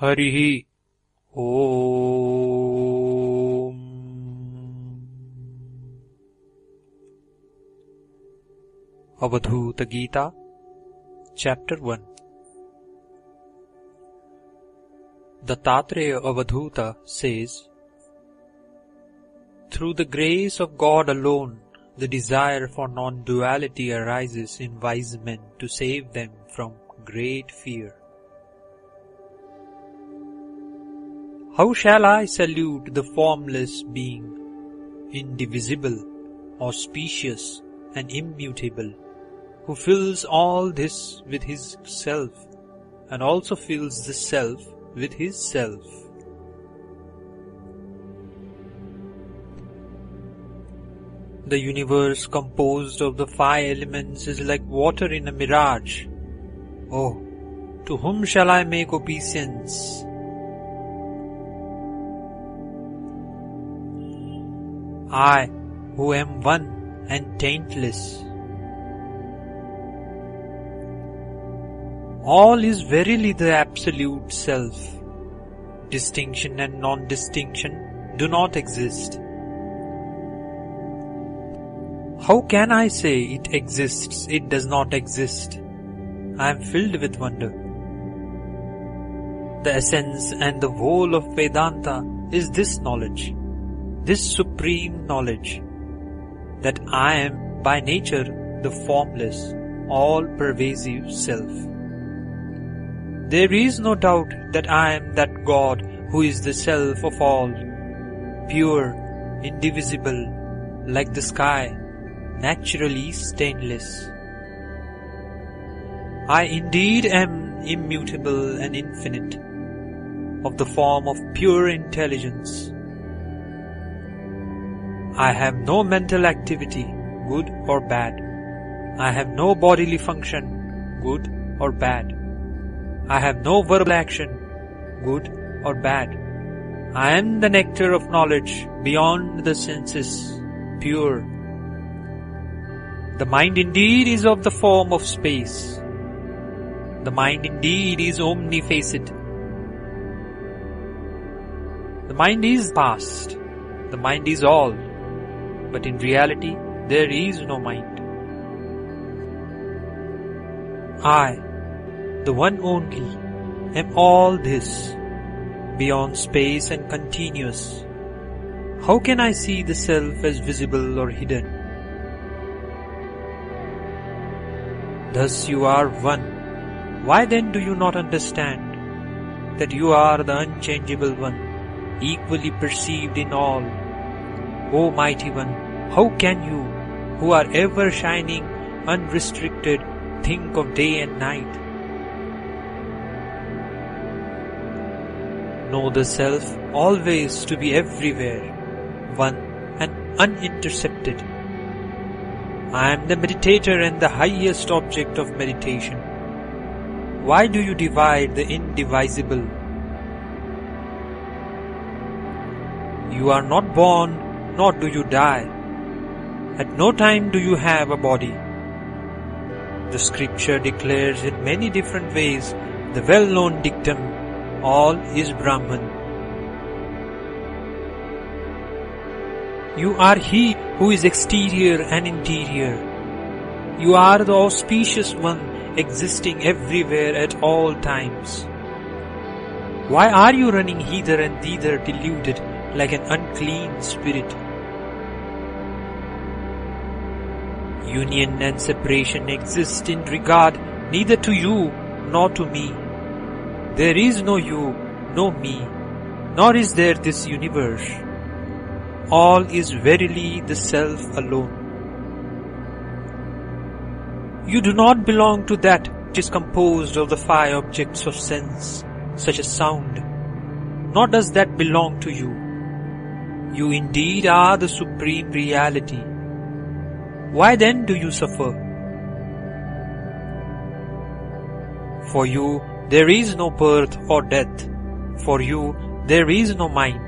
Harihi Om. Avadhuta Gita, Chapter 1. Dattatreya Avadhuta says, through the grace of God alone, the desire for non-duality arises in wise men to save them from great fear. How shall I salute the formless being, indivisible, auspicious and immutable, who fills all this with his self and also fills the self with his self? The universe composed of the five elements is like water in a mirage. Oh, to whom shall I make obeisance? I, who am one and taintless. All is verily the absolute self. Distinction and non-distinction do not exist. How can I say it exists, it does not exist? I am filled with wonder. The essence and the whole of Vedanta is this knowledge, this supreme knowledge, that I am by nature the formless, all-pervasive self. There is no doubt that I am that God who is the self of all, pure, indivisible, like the sky, naturally stainless. I indeed am immutable and infinite, of the form of pure intelligence. I have no mental activity, good or bad. I have no bodily function, good or bad. I have no verbal action, good or bad. I am the nectar of knowledge beyond the senses, pure. The mind indeed is of the form of space. The mind indeed is omnifacet. The mind is past. The mind is all. But in reality, there is no mind. I, the one only, am all this, beyond space and continuous. How can I see the self as visible or hidden? Thus you are one. Why then do you not understand that you are the unchangeable one, equally perceived in all? O Mighty One, how can you, who are ever shining, unrestricted, think of day and night? Know the Self always to be everywhere, one and unintercepted. I am the meditator and the highest object of meditation. Why do you divide the indivisible? You are not born, nor do you die. At no time do you have a body. The scripture declares in many different ways the well-known dictum, all is Brahman. You are He who is exterior and interior. You are the auspicious one existing everywhere at all times. Why are you running hither and thither deluded like an unclean spirit? Union and separation exist in regard neither to you nor to me. There is no you, no me, nor is there this universe. All is verily the Self alone. You do not belong to that which is composed of the five objects of sense, such as sound, nor does that belong to you. You indeed are the Supreme Reality. Why then do you suffer? For you there is no birth or death. For you there is no mind.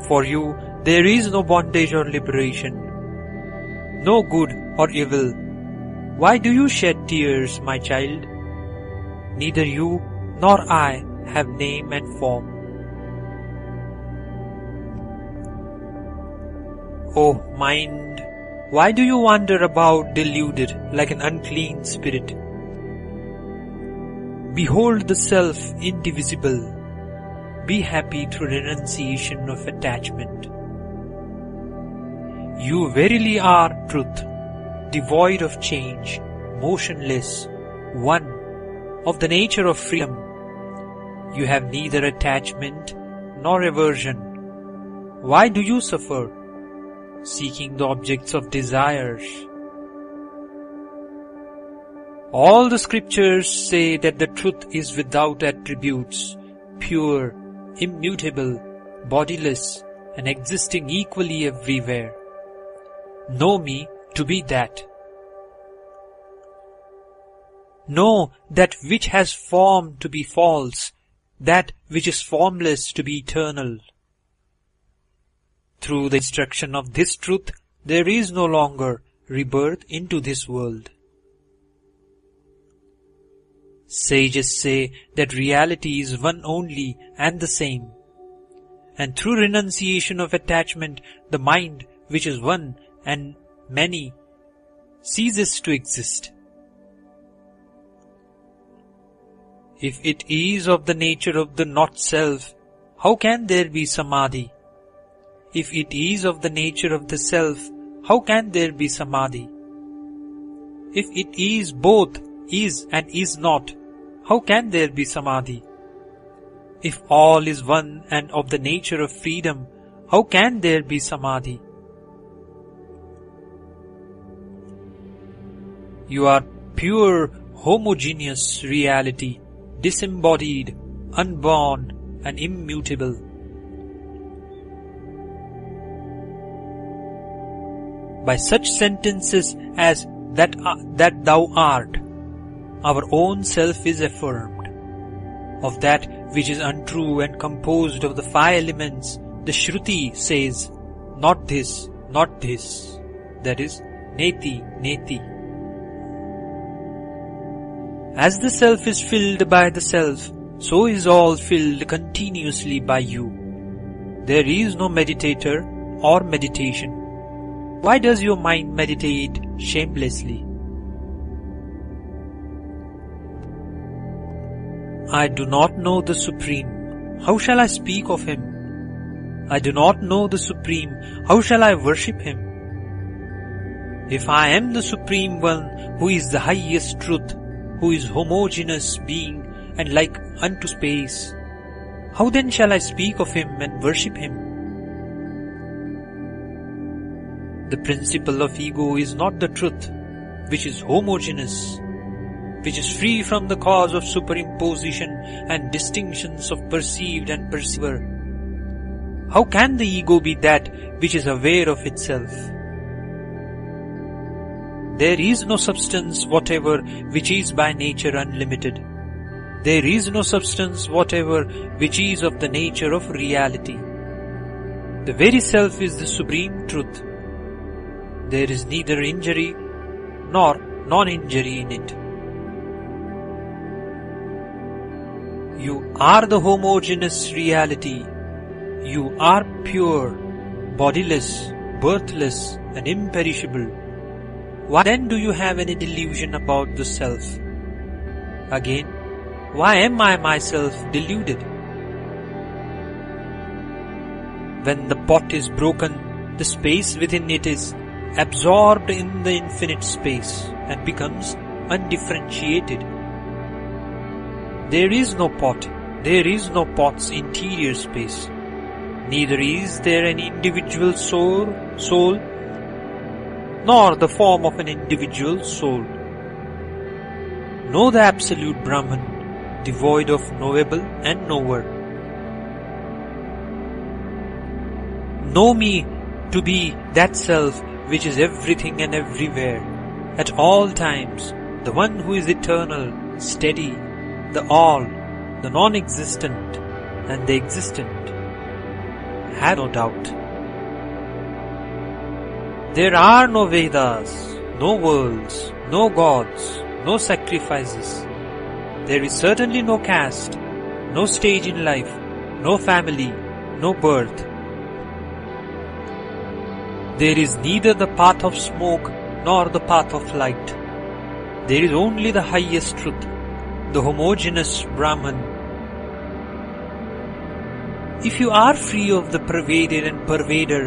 For you there is no bondage or liberation, no good or evil. Why do you shed tears, my child? Neither you nor I have name and form. O mind, why do you wander about deluded like an unclean spirit? Behold the self indivisible. Be happy through renunciation of attachment. You verily are truth, devoid of change, motionless, one, of the nature of freedom. You have neither attachment nor aversion. Why do you suffer, seeking the objects of desires? All the scriptures say that the truth is without attributes, pure, immutable, bodiless, and existing equally everywhere. Know me to be that. Know that which has form to be false, that which is formless to be eternal. Through the instruction of this truth, there is no longer rebirth into this world. Sages say that reality is one only and the same, and through renunciation of attachment, the mind, which is one and many, ceases to exist. If it is of the nature of the not-self, how can there be samadhi? If it is of the nature of the self, how can there be samadhi? If it is both is and is not, how can there be samadhi? If all is one and of the nature of freedom, how can there be samadhi? You are pure, homogeneous reality, disembodied, unborn, and immutable. By such sentences as that thou art, our own self is affirmed. Of that which is untrue and composed of the five elements, the Shruti says, not this, that is, neti, neti. As the self is filled by the self, so is all filled continuously by you. There is no meditator or meditation. Why does your mind meditate shamelessly? I do not know the Supreme. How shall I speak of Him? I do not know the Supreme. How shall I worship Him? If I am the Supreme One, who is the highest truth, who is homogeneous being and like unto space, how then shall I speak of Him and worship Him? The principle of ego is not the truth, which is homogeneous, which is free from the cause of superimposition and distinctions of perceived and perceiver. How can the ego be that which is aware of itself? There is no substance whatever which is by nature unlimited. There is no substance whatever which is of the nature of reality. The very self is the supreme truth. There is neither injury nor non-injury in it. You are the homogeneous reality. You are pure, bodiless, birthless, and imperishable. Why then do you have any delusion about the self? Again, why am I myself deluded? When the pot is broken, the space within it is absorbed in the infinite space and becomes undifferentiated. There is no pot, there is no pot's interior space. Neither is there any individual soul, nor the form of an individual soul. Know the absolute Brahman, devoid of knowable and knower. Know me to be that self which is everything and everywhere, at all times, the one who is eternal, steady, the all, the non-existent, and the existent. Have no doubt. There are no Vedas, no worlds, no gods, no sacrifices. There is certainly no caste, no stage in life, no family, no birth. There is neither the path of smoke nor the path of light. There is only the highest truth, the homogeneous Brahman. If you are free of the pervaded and pervader,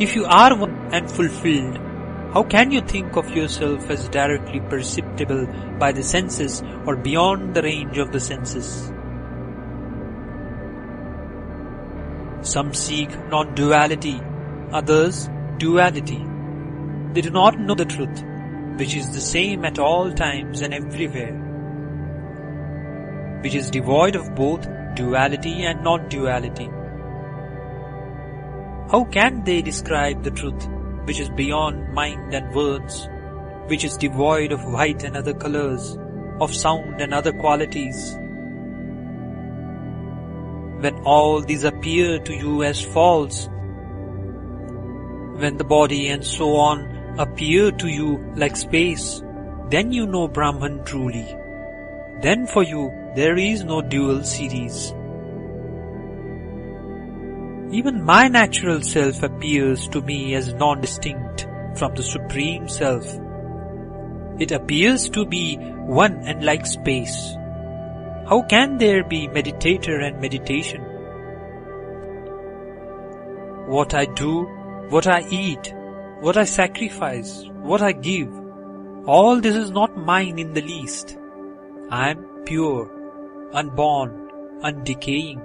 if you are one and fulfilled, how can you think of yourself as directly perceptible by the senses or beyond the range of the senses? Some seek non-duality, others duality. They do not know the truth, which is the same at all times and everywhere, which is devoid of both duality and non-duality. How can they describe the truth, which is beyond mind and words, which is devoid of white and other colors, of sound and other qualities? When all these appear to you as false, when the body and so on appear to you like space, then you know Brahman truly. Then for you there is no dual series. Even my natural self appears to me as non-distinct from the Supreme Self. It appears to be one and like space. How can there be meditator and meditation? What I do, what I eat, what I sacrifice, what I give, all this is not mine in the least. I am pure, unborn, undecaying.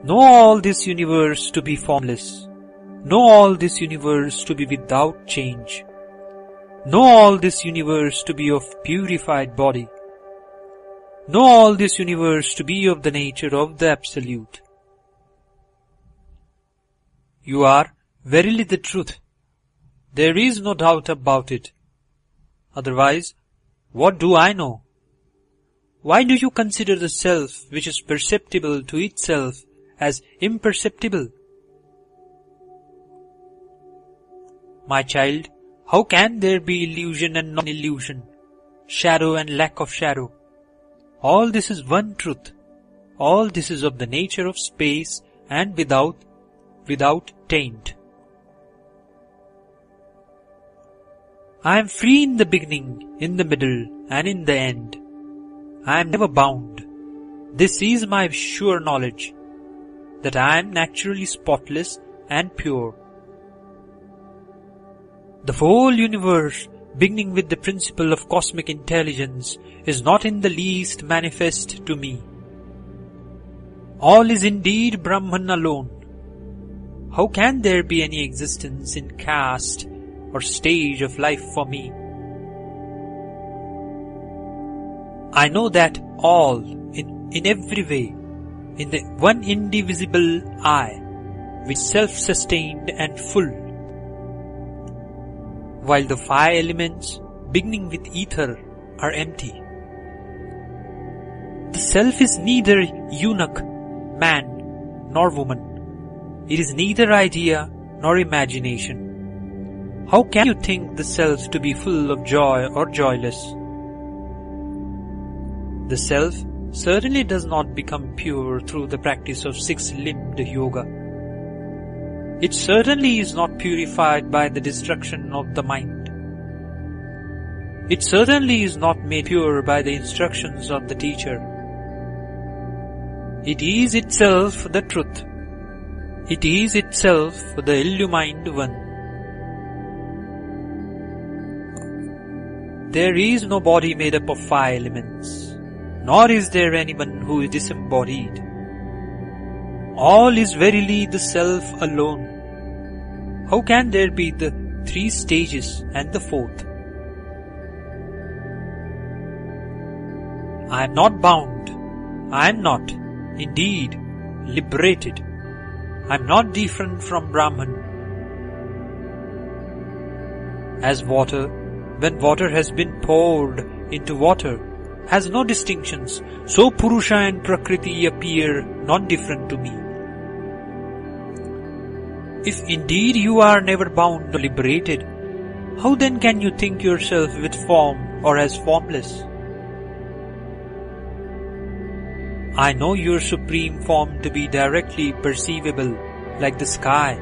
Know all this universe to be formless. Know all this universe to be without change. Know all this universe to be of purified body. Know all this universe to be of the nature of the Absolute. You are verily the truth. There is no doubt about it. Otherwise, what do I know? Why do you consider the self which is perceptible to itself as imperceptible? My child, how can there be illusion and non-illusion, shadow and lack of shadow? All this is one truth. All this is of the nature of space and without taint. I am free in the beginning, in the middle, and in the end. I am never bound. This is my sure knowledge, that I am naturally spotless and pure. The whole universe, beginning with the principle of cosmic intelligence, is not in the least manifest to me. All is indeed Brahman alone. How can there be any existence in caste or stage of life for me? I know that all, in every way, in the one indivisible I, which self-sustained and full, while the five elements, beginning with ether, are empty. The self is neither eunuch, man, nor woman. It is neither idea nor imagination. How can you think the self to be full of joy or joyless? The self certainly does not become pure through the practice of six-limbed yoga. It certainly is not purified by the destruction of the mind. It certainly is not made pure by the instructions of the teacher. It is itself the truth. It is itself the illumined one. There is no body made up of five elements, nor is there anyone who is disembodied. All is verily the self alone. How can there be the three stages and the fourth? I am not bound. I am not, indeed, liberated. I am not different from Brahman. As water, when water has been poured into water, has no distinctions, so Purusha and Prakriti appear non-different to me. If indeed you are never bound or liberated, how then can you think yourself with form or as formless? I know your supreme form to be directly perceivable, like the sky.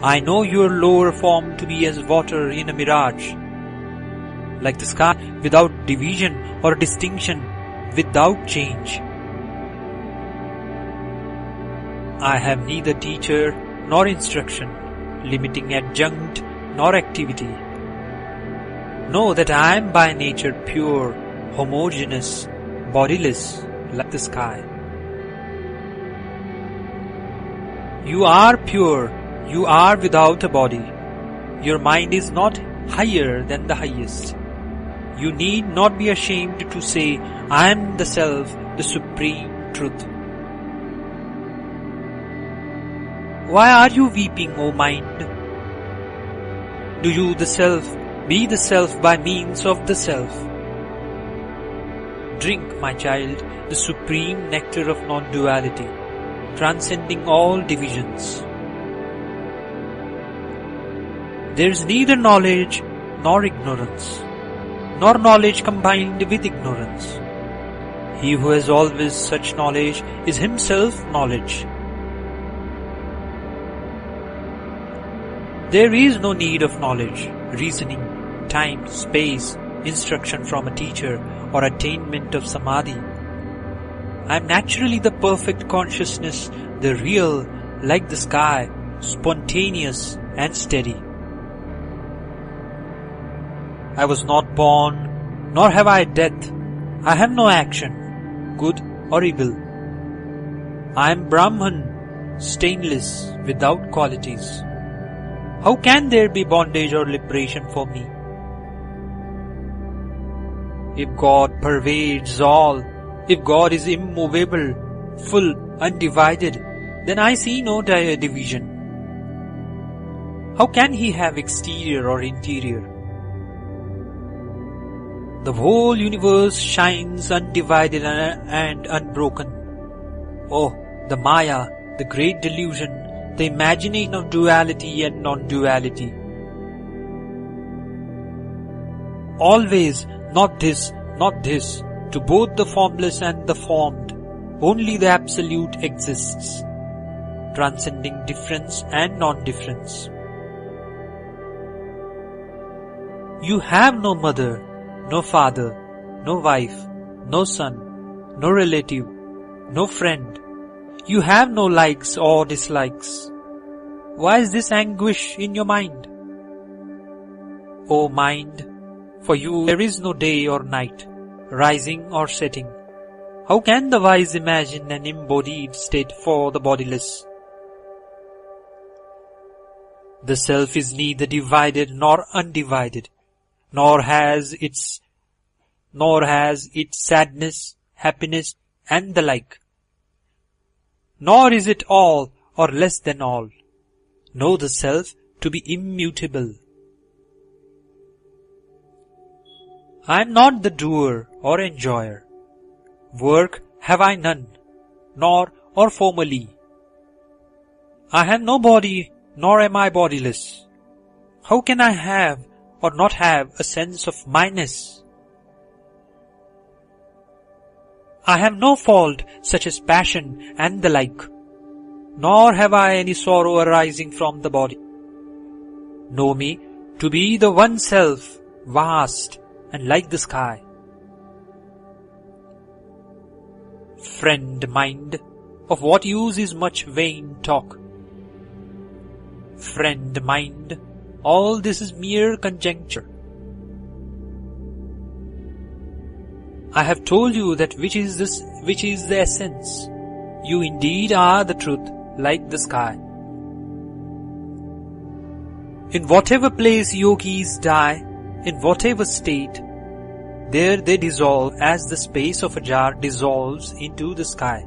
I know your lower form to be as water in a mirage, like the sky, without division or distinction, without change. I have neither teacher nor instruction, limiting adjunct nor activity. Know that I am by nature pure, homogeneous, bodiless, like the sky. You are pure, you are without a body. Your mind is not higher than the highest. You need not be ashamed to say, I am the Self, the Supreme Truth. Why are you weeping, O mind? Do you, the Self, be the Self by means of the Self? Drink, my child, the supreme nectar of non-duality, transcending all divisions. There is neither knowledge nor ignorance, nor knowledge combined with ignorance. He who has always such knowledge is himself knowledge. There is no need of knowledge, reasoning, time, space, instruction from a teacher, or attainment of samadhi. I am naturally the perfect consciousness, the real, like the sky, spontaneous and steady. I was not born, nor have I death. I have no action, good or evil. I am Brahman, stainless, without qualities. How can there be bondage or liberation for me? If God pervades all, if God is immovable, full, undivided, then I see no division. How can He have exterior or interior? The whole universe shines undivided and unbroken. Oh, the Maya, the great delusion, the imagination of duality and non-duality. Always, not this, to both the formless and the formed, only the Absolute exists, transcending difference and non-difference. You have no mother, no father, no wife, no son, no relative, no friend. You have no likes or dislikes. Why is this anguish in your mind? O mind, for you there is no day or night, rising or setting. How can the wise imagine an embodied state for the bodiless? The Self is neither divided nor undivided, nor has its sadness, happiness, and the like. Nor is it all or less than all. Know the Self to be immutable. I am not the doer or enjoyer. Work have I none, nor or formerly. I have no body, nor am I bodiless. How can I have or not have a sense of myness? I have no fault such as passion and the like, nor have I any sorrow arising from the body. Know me to be the One Self, vast and like the sky. Friend mind, of what use is much vain talk? Friend mind, all this is mere conjecture. I have told you that which is the essence. You indeed are the truth, like the sky. In whatever place yogis die, in whatever state, there they dissolve as the space of a jar dissolves into the sky.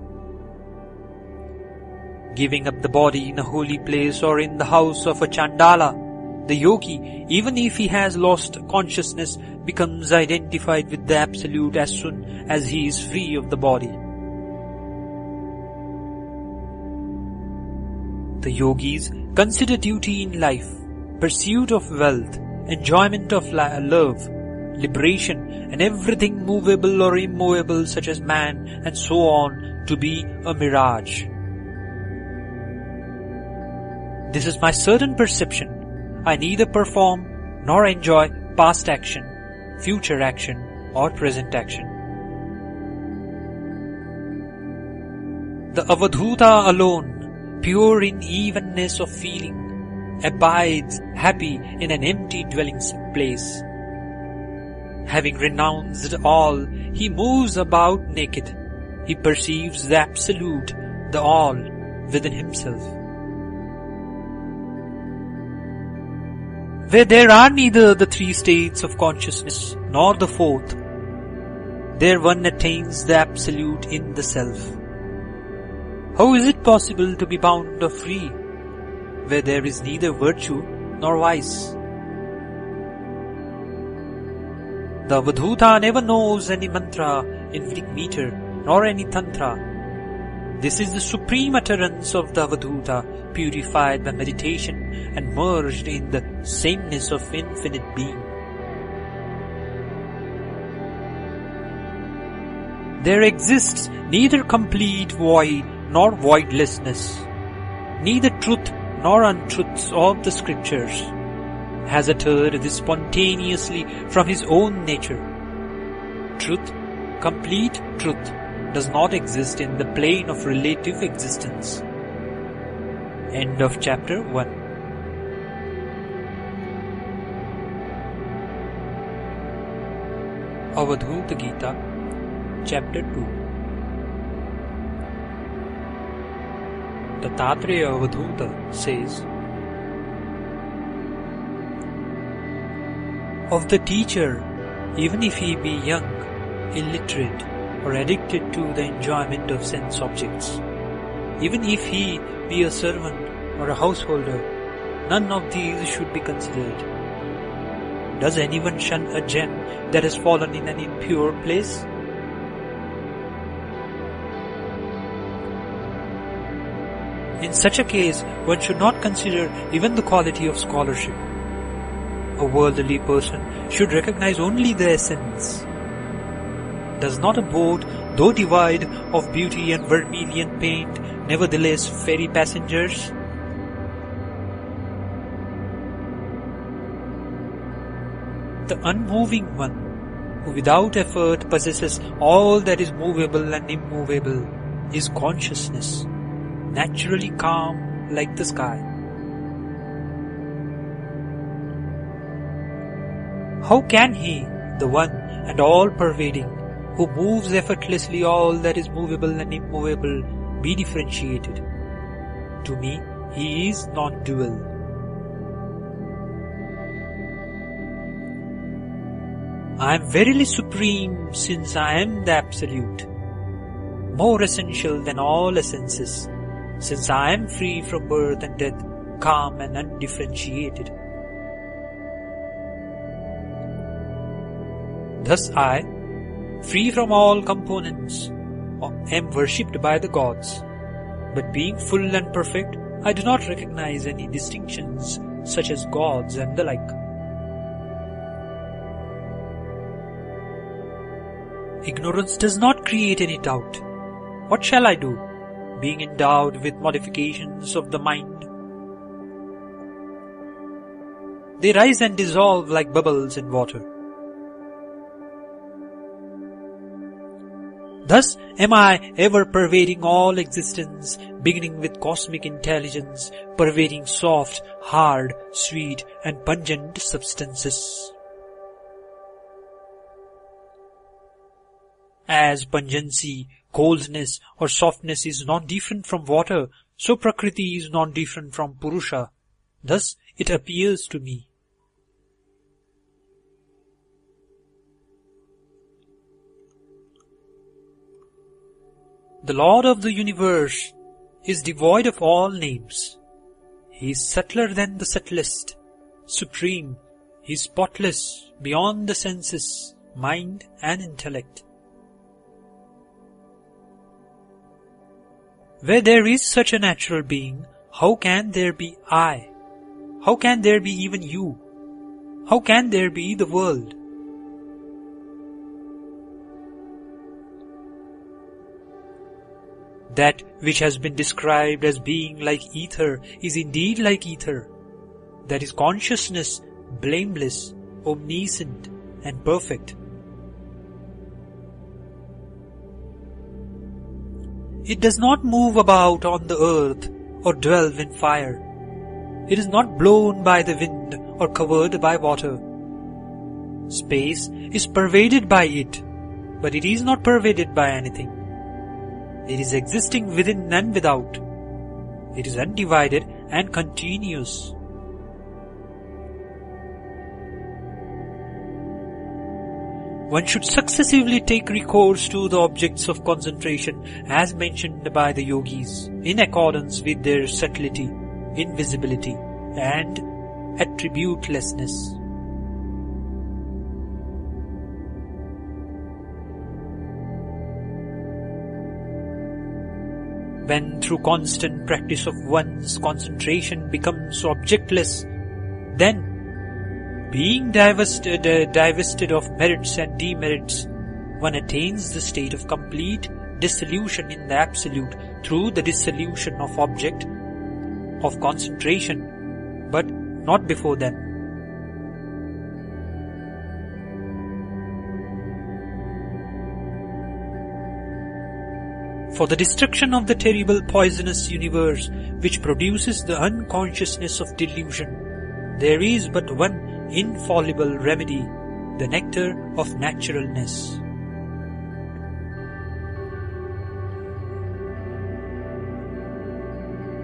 Giving up the body in a holy place or in the house of a Chandala, the yogi, even if he has lost consciousness, becomes identified with the Absolute as soon as he is free of the body. The yogis consider duty in life, pursuit of wealth, enjoyment of love, liberation, and everything movable or immovable such as man and so on to be a mirage. This is my certain perception. I neither perform nor enjoy past action, future action, or present action. The Avadhuta alone, pure in evenness of feeling, abides happy in an empty dwelling place. Having renounced all, he moves about naked. He perceives the Absolute, the All, within himself. Where there are neither the three states of consciousness nor the fourth, there one attains the Absolute in the Self. How is it possible to be bound or free, where there is neither virtue nor vice? The Avadhuta never knows any mantra in Vedic meter, nor any tantra. This is the supreme utterance of the Avadhuta, purified by meditation and merged in the sameness of infinite being. There exists neither complete void nor voidlessness, neither truth nor untruths of the scriptures, has uttered this spontaneously from his own nature. Truth, complete truth, does not exist in the plane of relative existence. End of chapter 1. Avadhuta Gita, chapter 2. Dattatreya Avadhuta says, of the teacher, even if he be young, illiterate, or addicted to the enjoyment of sense objects, even if he be a servant or a householder, none of these should be considered. Does anyone shun a gem that has fallen in an impure place? In such a case, one should not consider even the quality of scholarship. A worldly person should recognize only the essence. Does not a boat, though devoid of beauty and vermilion paint, nevertheless ferry passengers? The unmoving one, who without effort possesses all that is movable and immovable, is consciousness, naturally calm like the sky. How can he, the one and all-pervading, who moves effortlessly all that is movable and immovable, be differentiated? To me, he is non-dual. I am verily supreme, since I am the Absolute, more essential than all essences, since I am free from birth and death, calm and undifferentiated. Thus I, free from all components, am worshipped by the gods, but being full and perfect, I do not recognize any distinctions such as gods and the like. Ignorance does not create any doubt. What shall I do, being endowed with modifications of the mind? They rise and dissolve like bubbles in water. Thus am I ever pervading all existence, beginning with cosmic intelligence, pervading soft, hard, sweet and pungent substances. As pungency, coldness or softness is not different from water, so Prakriti is not different from Purusha. Thus it appears to me. The Lord of the universe is devoid of all names. He is subtler than the subtlest, supreme. He is spotless, beyond the senses, mind and intellect. Where there is such a natural being, how can there be I? How can there be even you? How can there be the world? That which has been described as being like ether is indeed like ether. That is consciousness, blameless, omniscient, and perfect. It does not move about on the earth or dwell in fire. It is not blown by the wind or covered by water. Space is pervaded by it, but it is not pervaded by anything. It is existing within and without. It is undivided and continuous. One should successively take recourse to the objects of concentration as mentioned by the yogis, in accordance with their subtlety, invisibility, and attributelessness. When through constant practice of one's concentration becomes objectless, then, being divested of merits and demerits, one attains the state of complete dissolution in the Absolute through the dissolution of object of concentration, but not before then. For the destruction of the terrible poisonous universe which produces the unconsciousness of delusion, there is but one infallible remedy, the nectar of naturalness.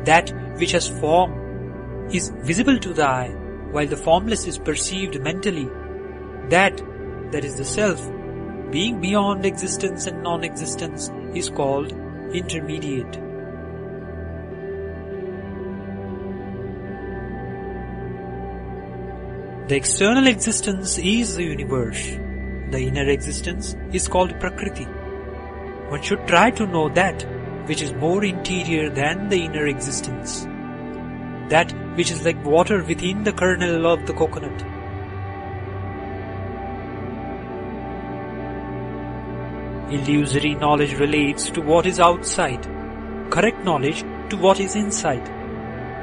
That which has form is visible to the eye, while the formless is perceived mentally. That is the self, being beyond existence and non-existence, is called intermediate. The external existence is the universe. The inner existence is called Prakriti. One should try to know that which is more interior than the inner existence. That which is like water within the kernel of the coconut. Illusory knowledge relates to what is outside, correct knowledge to what is inside.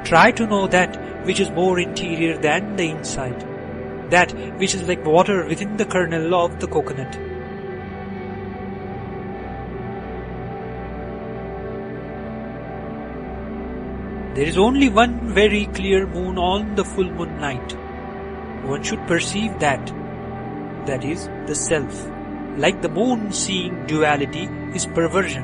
Try to know that which is more interior than the inside, that which is like water within the kernel of the coconut. There is only one very clear moon on the full moon night. One should perceive that is the self. Like the moon, seeing duality is perversion.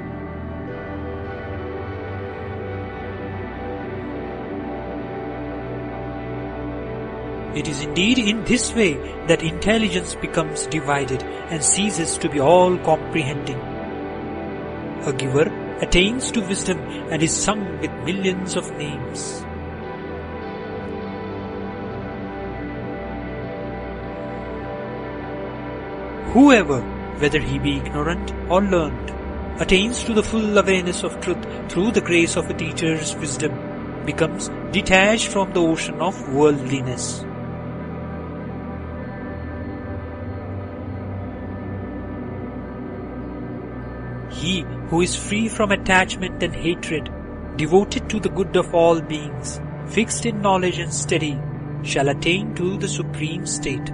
It is indeed in this way that intelligence becomes divided and ceases to be all-comprehending. A giver attains to wisdom and is sung with millions of names. Whoever, whether he be ignorant or learned, attains to the full awareness of truth through the grace of a teacher's wisdom, becomes detached from the ocean of worldliness. He who is free from attachment and hatred, devoted to the good of all beings, fixed in knowledge and steady, shall attain to the supreme state.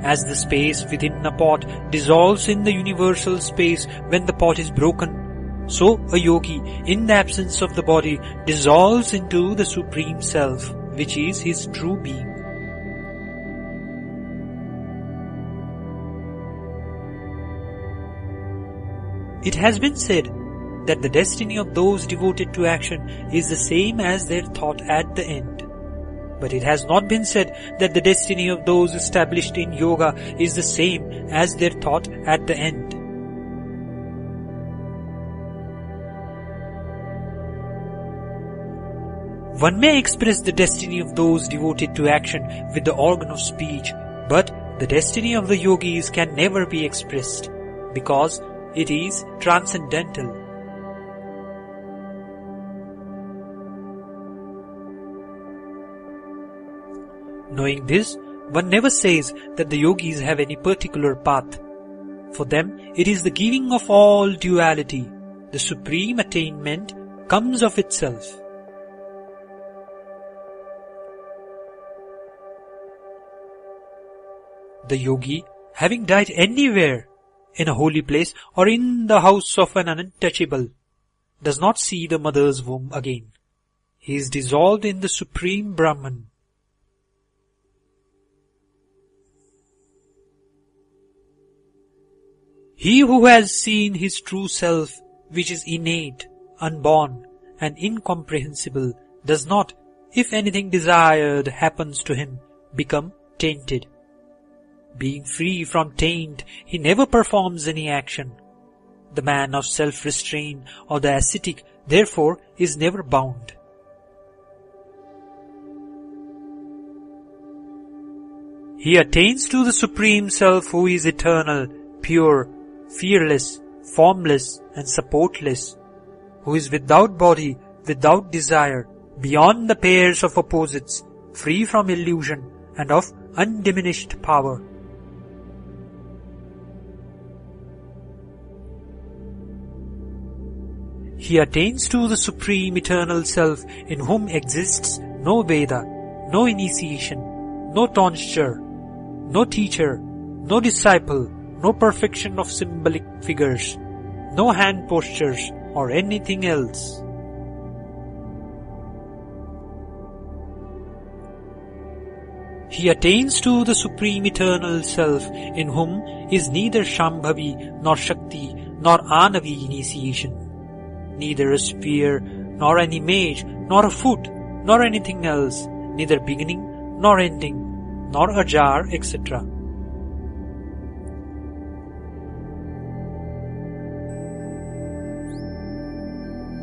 As the space within a pot dissolves in the universal space when the pot is broken, so a yogi, in the absence of the body, dissolves into the Supreme Self, which is his true being. It has been said that the destiny of those devoted to action is the same as their thought at the end. But it has not been said that the destiny of those established in yoga is the same as their thought at the end. One may express the destiny of those devoted to action with the organ of speech, but the destiny of the yogis can never be expressed, because it is transcendental. Knowing this, One never says that the yogis have any particular path. For them, it is the giving of all duality. The supreme attainment comes of itself. The yogi, having died anywhere, in a holy place or in the house of an untouchable, does not see the mother's womb again. He is dissolved in the supreme Brahman. He who has seen his true self, which is innate, unborn, and incomprehensible, does not, if anything desired happens to him, become tainted. Being free from taint, he never performs any action. The man of self-restraint or the ascetic, therefore, is never bound. He attains to the Supreme Self who is eternal, pure, fearless, formless and supportless, who is without body, without desire, beyond the pairs of opposites, free from illusion and of undiminished power. He attains to the Supreme Eternal Self in whom exists no Veda, no initiation, no tonsure, no teacher, no disciple, no perfection of symbolic figures, no hand postures or anything else. He attains to the Supreme Eternal Self in whom is neither Shambhavi nor Shakti nor Anavi initiation, neither a sphere nor an image nor a foot nor anything else, neither beginning nor ending nor a jar, etc.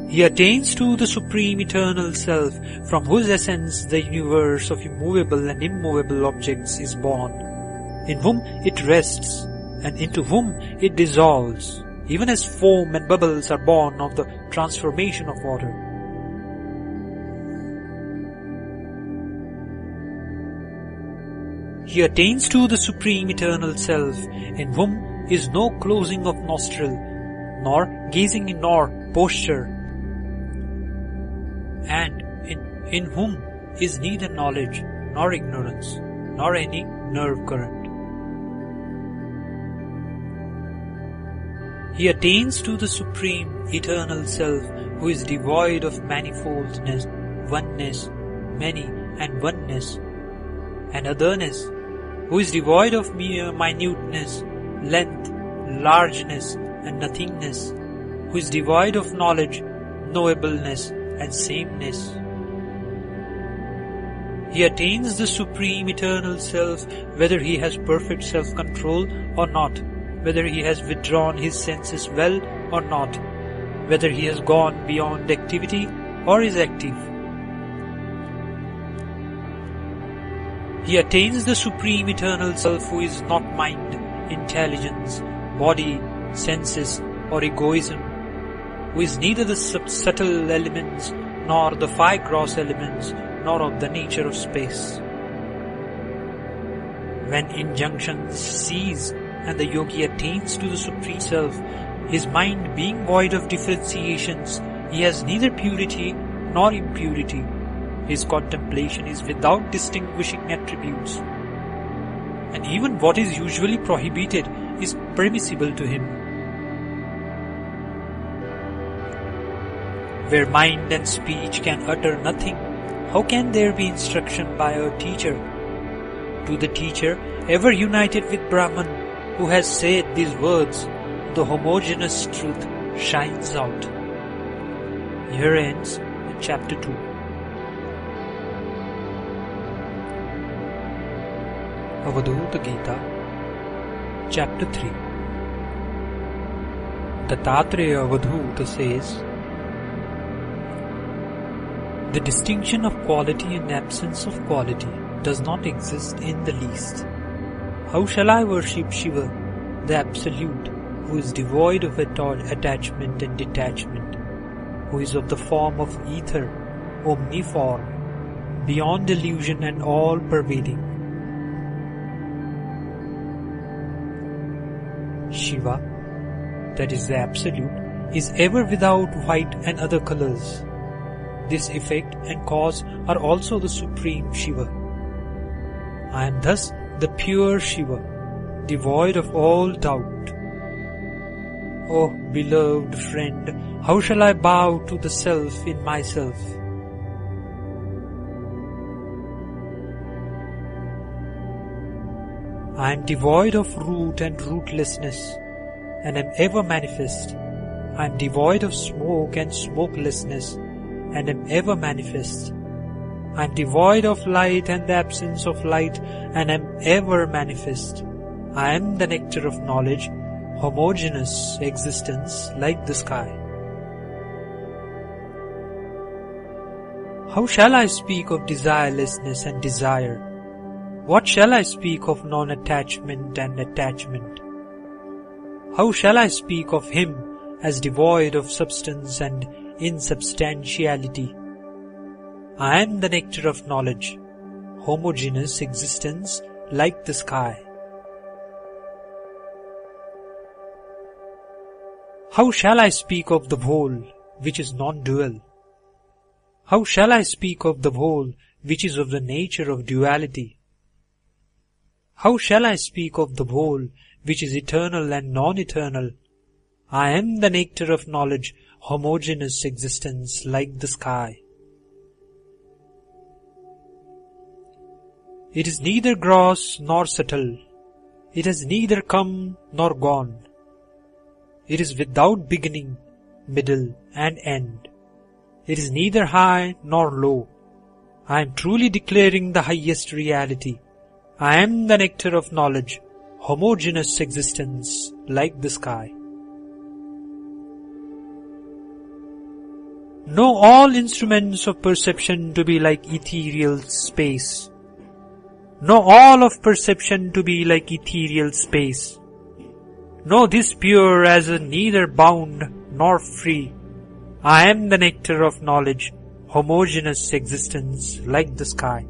He attains to the Supreme Eternal Self, from whose essence the universe of immovable and immovable objects is born, in whom it rests, and into whom it dissolves, even as foam and bubbles are born of the transformation of water. He attains to the Supreme Eternal Self, in whom is no closing of nostril, nor gazing nor posture, and in whom is neither knowledge, nor ignorance, nor any nerve current. He attains to the Supreme Eternal Self, who is devoid of manifoldness, oneness, many and oneness, and otherness, who is devoid of mere minuteness, length, largeness, and nothingness, who is devoid of knowledge, knowableness, and sameness. He attains the Supreme Eternal Self whether he has perfect self-control or not, whether he has withdrawn his senses well or not, whether he has gone beyond activity or is active. He attains the Supreme Eternal Self who is not mind, intelligence, body, senses or egoism, who is neither the subtle elements nor the five gross elements nor of the nature of space. When injunctions cease and the yogi attains to the Supreme Self, his mind being void of differentiations, he has neither purity nor impurity. His contemplation is without distinguishing attributes, and even what is usually prohibited is permissible to him. Where mind and speech can utter nothing, how can there be instruction by a teacher? To the teacher, ever united with Brahman, who has said these words, the homogeneous truth shines out. Here ends chapter 2. Avadhuta Gita, chapter 3. Dattatreya Avadhuta says, the distinction of quality and absence of quality does not exist in the least. How shall I worship Shiva, the Absolute, who is devoid of attachment and detachment, who is of the form of ether, omniform, beyond illusion and all-pervading? Shiva, that is the Absolute, is ever without white and other colors. This effect and cause are also the Supreme Shiva. I am thus the pure Shiva, devoid of all doubt. O beloved friend, how shall I bow to the Self in myself? I am devoid of root and rootlessness, and am ever manifest. I am devoid of smoke and smokelessness, and am ever manifest. I am devoid of light and the absence of light, and am ever manifest. I am the nectar of knowledge, homogeneous existence like the sky. How shall I speak of desirelessness and desire? What shall I speak of non-attachment and attachment? How shall I speak of Him as devoid of substance and insubstantiality? I am the nectar of knowledge, homogeneous existence like the sky. How shall I speak of the whole, which is non-dual? How shall I speak of the whole, which is of the nature of duality? How shall I speak of the whole, which is eternal and non-eternal? I am the nectar of knowledge, homogeneous existence like the sky. It is neither gross nor subtle. It has neither come nor gone. It is without beginning, middle, and end. It is neither high nor low. I am truly declaring the highest reality. I am the nectar of knowledge, homogeneous existence like the sky. Know all instruments of perception to be like ethereal space. Know all of perception to be like ethereal space. Know this pure as a neither bound nor free. I am the nectar of knowledge, homogeneous existence like the sky.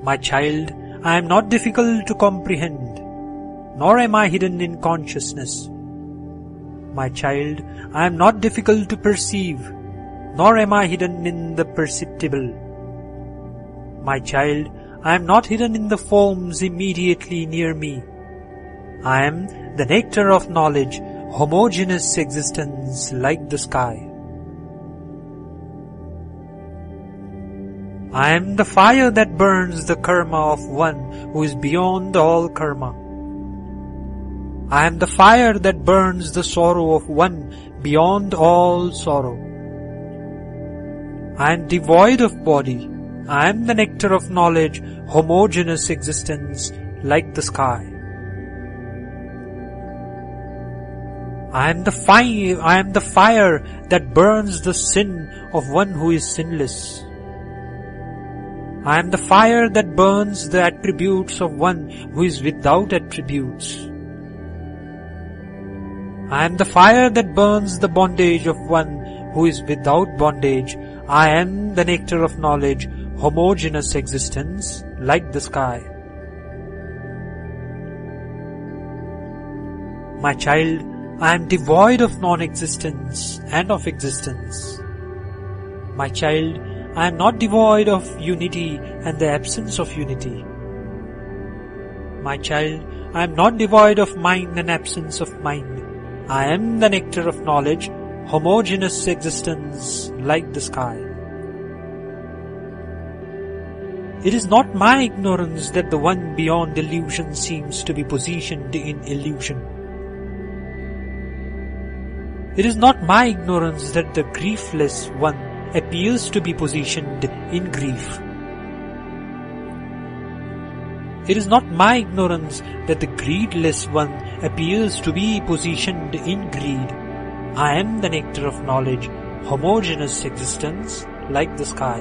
My child, I am not difficult to comprehend, nor am I hidden in consciousness. My child, I am not difficult to perceive, nor am I hidden in the perceptible. My child, I am not hidden in the forms immediately near me. I am the nectar of knowledge, homogeneous existence like the sky. I am the fire that burns the karma of one who is beyond all karma. I am the fire that burns the sorrow of one beyond all sorrow. I am devoid of body. I am the nectar of knowledge, homogeneous existence like the sky. I am the fire that burns the sin of one who is sinless. I am the fire that burns the attributes of one who is without attributes. I am the fire that burns the bondage of one who is without bondage. I am the nectar of knowledge, homogeneous existence like the sky. My child, I am devoid of non-existence and of existence. My child, I am not devoid of unity and the absence of unity. My child, I am not devoid of mind and absence of mind. I am the nectar of knowledge, homogeneous existence like the sky. It is not my ignorance that the one beyond illusion seems to be positioned in illusion. It is not my ignorance that the griefless one appears to be positioned in grief. It is not my ignorance that the greedless one appears to be positioned in greed. I am the nectar of knowledge, homogeneous existence like the sky.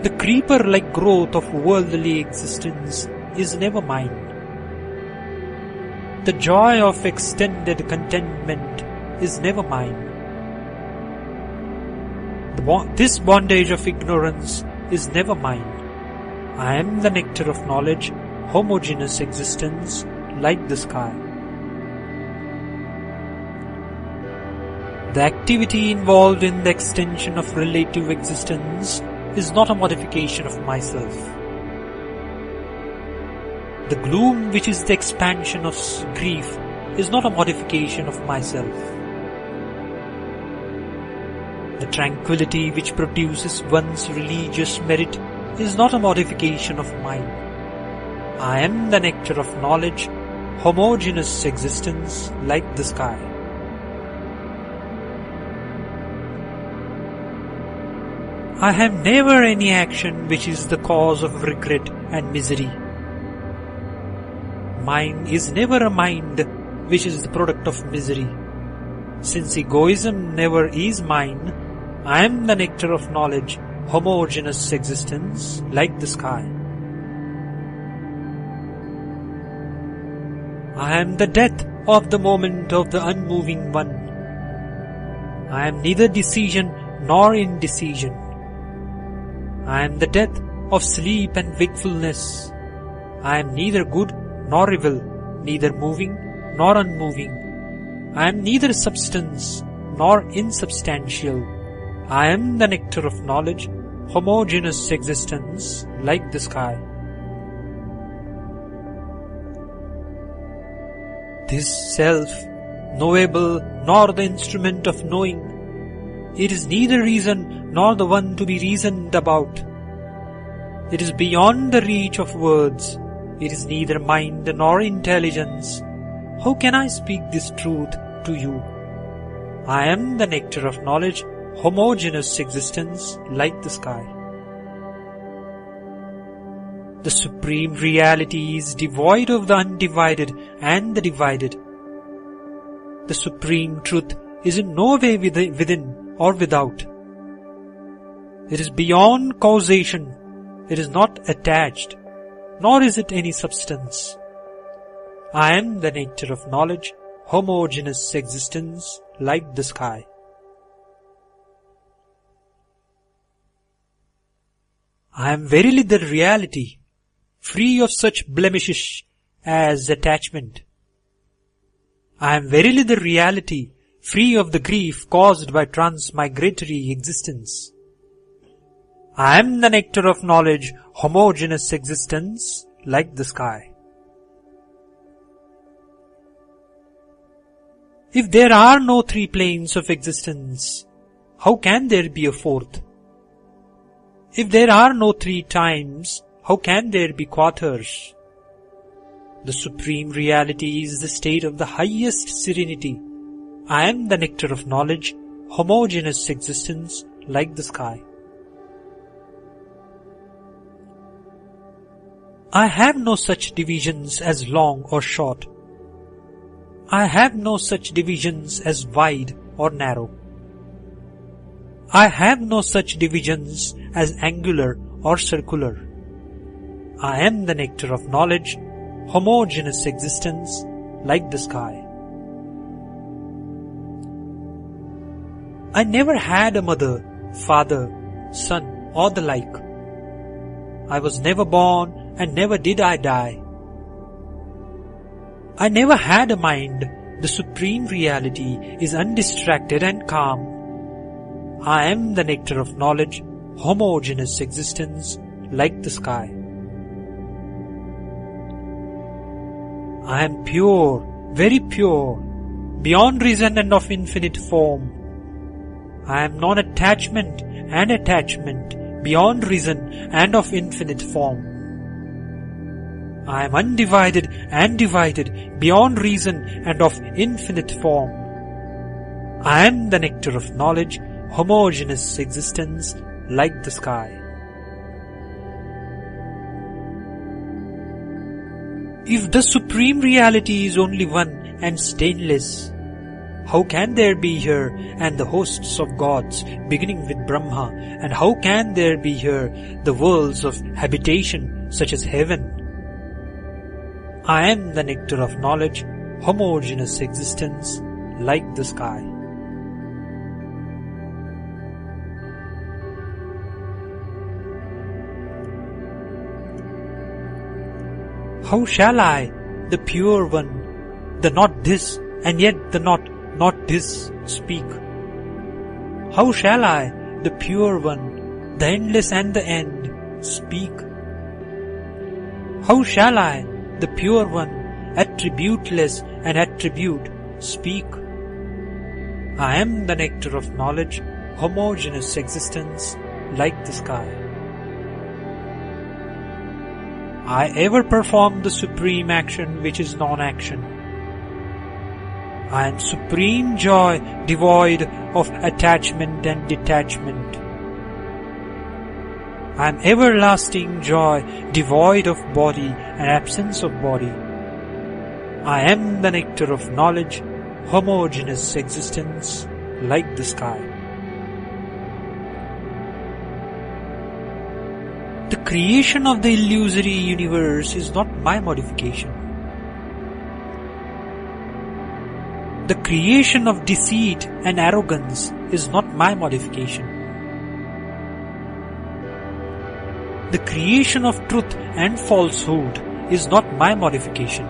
The creeper-like growth of worldly existence is never mine. The joy of extended contentment is never mine. This bondage of ignorance is never mine. I am the nectar of knowledge, homogeneous existence like the sky. The activity involved in the extension of relative existence is not a modification of myself. The gloom which is the expansion of grief is not a modification of myself. The tranquility which produces one's religious merit is not a modification of mine. I am the nectar of knowledge, homogeneous existence like the sky. I have never any action which is the cause of regret and misery. Mine is never a mind which is the product of misery. Since egoism never is mine, I am the nectar of knowledge, homogeneous existence like the sky. I am the death of the moment of the unmoving one. I am neither decision nor indecision. I am the death of sleep and wakefulness. I am neither good nor evil, neither moving nor unmoving. I am neither substance nor insubstantial. I am the nectar of knowledge, homogeneous existence like the sky. This self, knowable nor the instrument of knowing, it is neither reason nor the one to be reasoned about. It is beyond the reach of words. It is neither mind nor intelligence. How can I speak this truth to you? I am the nectar of knowledge, homogeneous existence like the sky. The supreme reality is devoid of the undivided and the divided. The supreme truth is in no way within or without. It is beyond causation. It is not attached, nor is it any substance. I am the nectar of knowledge, homogeneous existence like the sky. I am verily the reality, free of such blemishes as attachment. I am verily the reality, free of the grief caused by transmigratory existence. I am the nectar of knowledge, homogeneous existence like the sky. If there are no three planes of existence, how can there be a fourth? If there are no three times, how can there be quarters? The supreme reality is the state of the highest serenity. I am the nectar of knowledge, homogeneous existence like the sky. I have no such divisions as long or short. I have no such divisions as wide or narrow. I have no such divisions as angular or circular. I am the nectar of knowledge, homogeneous existence like the sky. I never had a mother, father, son or the like. I was never born and never did I die. I never had a mind. The supreme reality is undistracted and calm. I am the nectar of knowledge, homogeneous existence like the sky. I am pure, very pure, beyond reason and of infinite form. I am non-attachment and attachment, beyond reason and of infinite form. I am undivided and divided, beyond reason and of infinite form. I am the nectar of knowledge, homogeneous existence like the sky. If the supreme reality is only one and stainless, how can there be here and the hosts of gods beginning with Brahma, and how can there be here the worlds of habitation such as heaven? I am the nectar of knowledge, homogeneous existence like the sky. How shall I, the pure one, the not this and yet the not this, speak? How shall I, the pure one, the endless and the end, speak? How shall I, the pure one, attributeless and attribute, speak? I am the nectar of knowledge, homogeneous existence, like the sky. I ever perform the supreme action which is non-action. I am supreme joy, devoid of attachment and detachment. I am everlasting joy, devoid of body and absence of body. I am the nectar of knowledge, homogeneous existence, like the sky. The creation of the illusory universe is not my modification. The creation of deceit and arrogance is not my modification. The creation of truth and falsehood is not my modification.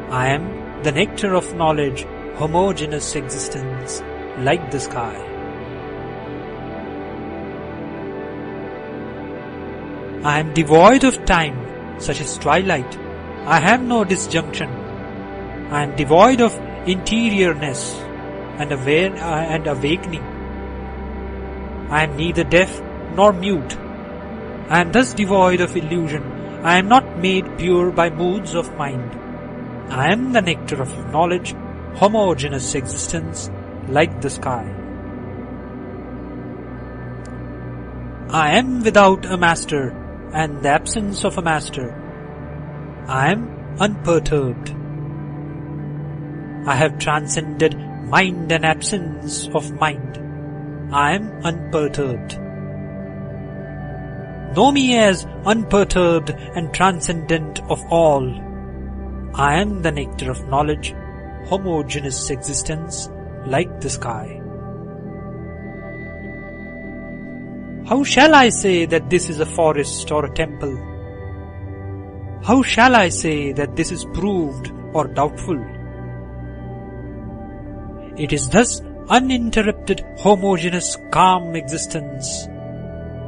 I am the nectar of knowledge, homogeneous existence, like the sky. I am devoid of time, such as twilight. I have no disjunction. I am devoid of interiorness and awakening. I am neither deaf nor mute. I am thus devoid of illusion. I am not made pure by moods of mind. I am the nectar of knowledge, homogeneous existence, like the sky. I am without a master and the absence of a master. I am unperturbed. I have transcended mind and absence of mind. I am unperturbed. Know me as unperturbed and transcendent of all. I am the nectar of knowledge, homogeneous existence, like the sky. How shall I say that this is a forest or a temple? How shall I say that this is proved or doubtful? It is thus uninterrupted, homogeneous, calm existence.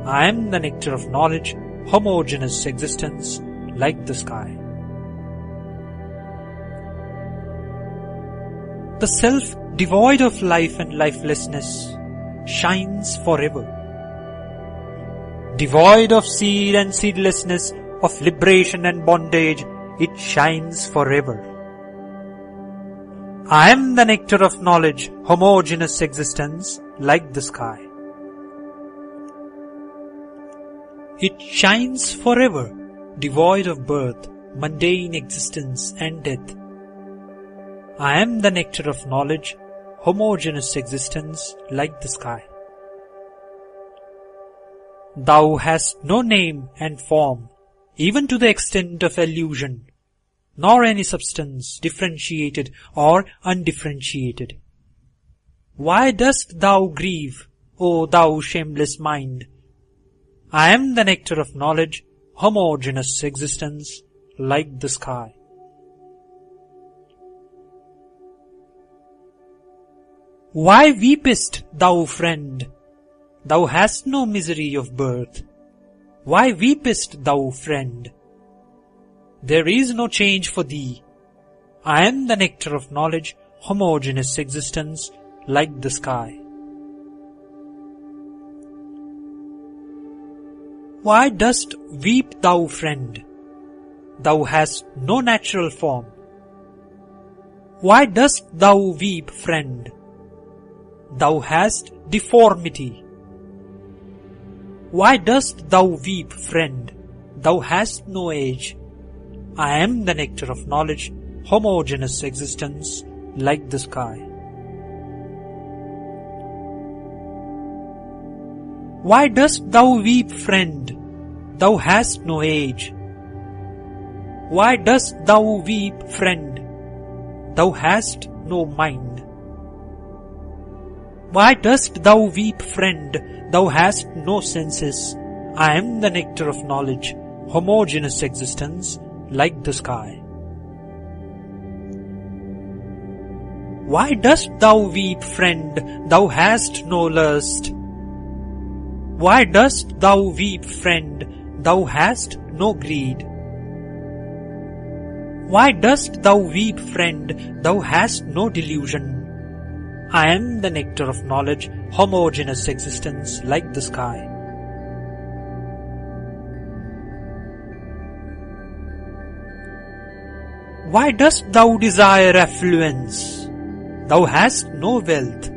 I am the nectar of knowledge, homogeneous existence, like the sky. The self, devoid of life and lifelessness, shines forever. Devoid of seed and seedlessness, of liberation and bondage, it shines forever. I am the nectar of knowledge, homogeneous existence, like the sky. It shines forever, devoid of birth, mundane existence and death. I am the nectar of knowledge, homogeneous existence, like the sky. Thou hast no name and form, even to the extent of illusion, nor any substance, differentiated or undifferentiated. Why dost thou grieve, O thou shameless mind? I am the nectar of knowledge, homogeneous existence, like the sky. Why weepest, thou friend? Thou hast no misery of birth. Why weepest, thou friend? There is no change for thee. I am the nectar of knowledge, homogeneous existence, like the sky. Why dost weep, thou friend? Thou hast no natural form. Why dost thou weep, friend? Thou hast deformity. Why dost thou weep, friend? Thou hast no age. I am the nectar of knowledge, homogeneous existence, like the sky. Why dost thou weep, friend? Thou hast no age. Why dost thou weep, friend? Thou hast no mind. Why dost thou weep, friend? Thou hast no senses. I am the nectar of knowledge, homogeneous existence, like the sky. Why dost thou weep, friend? Thou hast no lust. Why dost thou weep, friend? Thou hast no greed. Why dost thou weep, friend? Thou hast no delusion. I am the nectar of knowledge, homogeneous existence like the sky. Why dost thou desire affluence? Thou hast no wealth.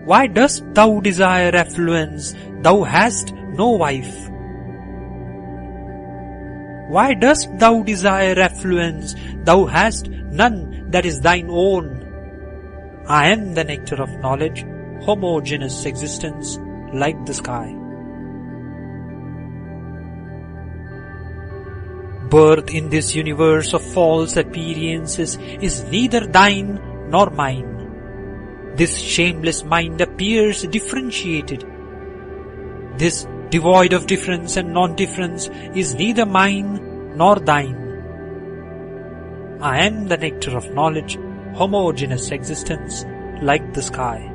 Why dost thou desire affluence? Thou hast no wife. Why dost thou desire affluence? Thou hast none that is thine own. I am the nectar of knowledge, homogeneous existence like the sky. Birth in this universe of false appearances is neither thine nor mine. This shameless mind appears differentiated. This devoid of difference and non-difference is neither mine nor thine. I am the nectar of knowledge, homogeneous existence like the sky.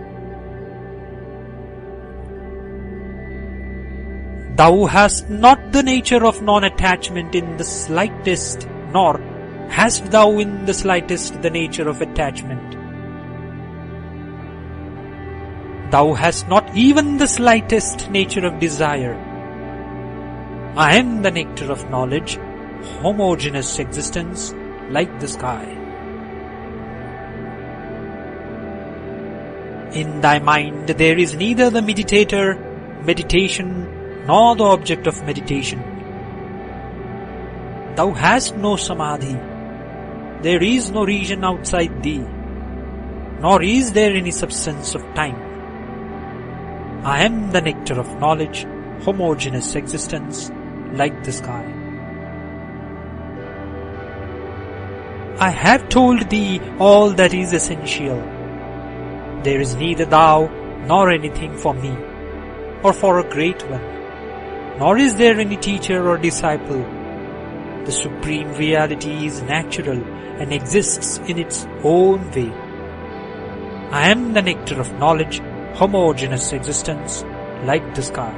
Thou hast not the nature of non-attachment in the slightest, nor hast thou in the slightest the nature of attachment. Thou hast not even the slightest nature of desire. I am the nectar of knowledge, homogeneous existence like the sky. In thy mind there is neither the meditator, meditation, nor the object of meditation. Thou hast no samadhi. There is no region outside thee, nor is there any substance of time. I am the nectar of knowledge, homogeneous existence like the sky. I have told thee all that is essential. There is neither thou nor anything for me, or for a great one, nor is there any teacher or disciple. The Supreme Reality is natural and exists in its own way. I am the nectar of knowledge, homogeneous existence like the sky.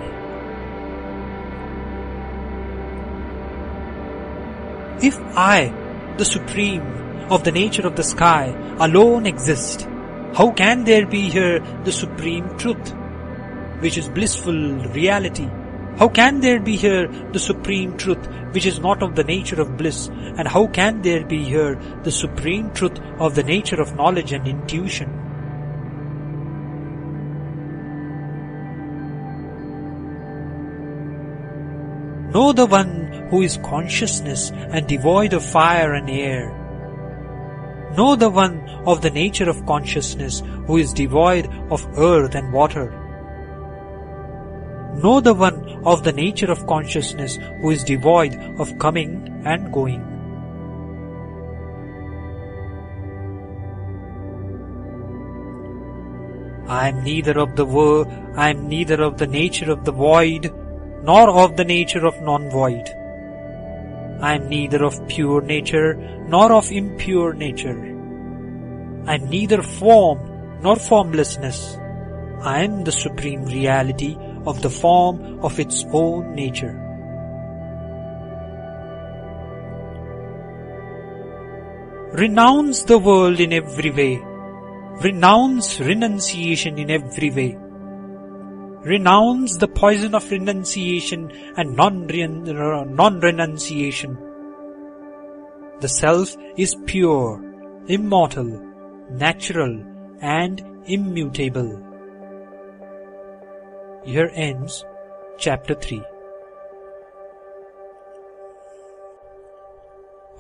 If I, the Supreme of the nature of the sky, alone exist, how can there be here the Supreme Truth, which is blissful reality? How can there be here the Supreme Truth, which is not of the nature of bliss? And how can there be here the Supreme Truth of the nature of knowledge and intuition? Know the one who is consciousness and devoid of fire and air. Know the one of the nature of consciousness who is devoid of earth and water. Know the one of the nature of consciousness who is devoid of coming and going. I am neither of the nature of the void, nor of the nature of non-void. I am neither of pure nature, nor of impure nature. I am neither form nor formlessness. I am the Supreme Reality of the form of its own nature. Renounce the world in every way. Renounce renunciation in every way. Renounce the poison of renunciation and non-renunciation. The Self is pure, immortal, natural, and immutable. Here ends Chapter 3.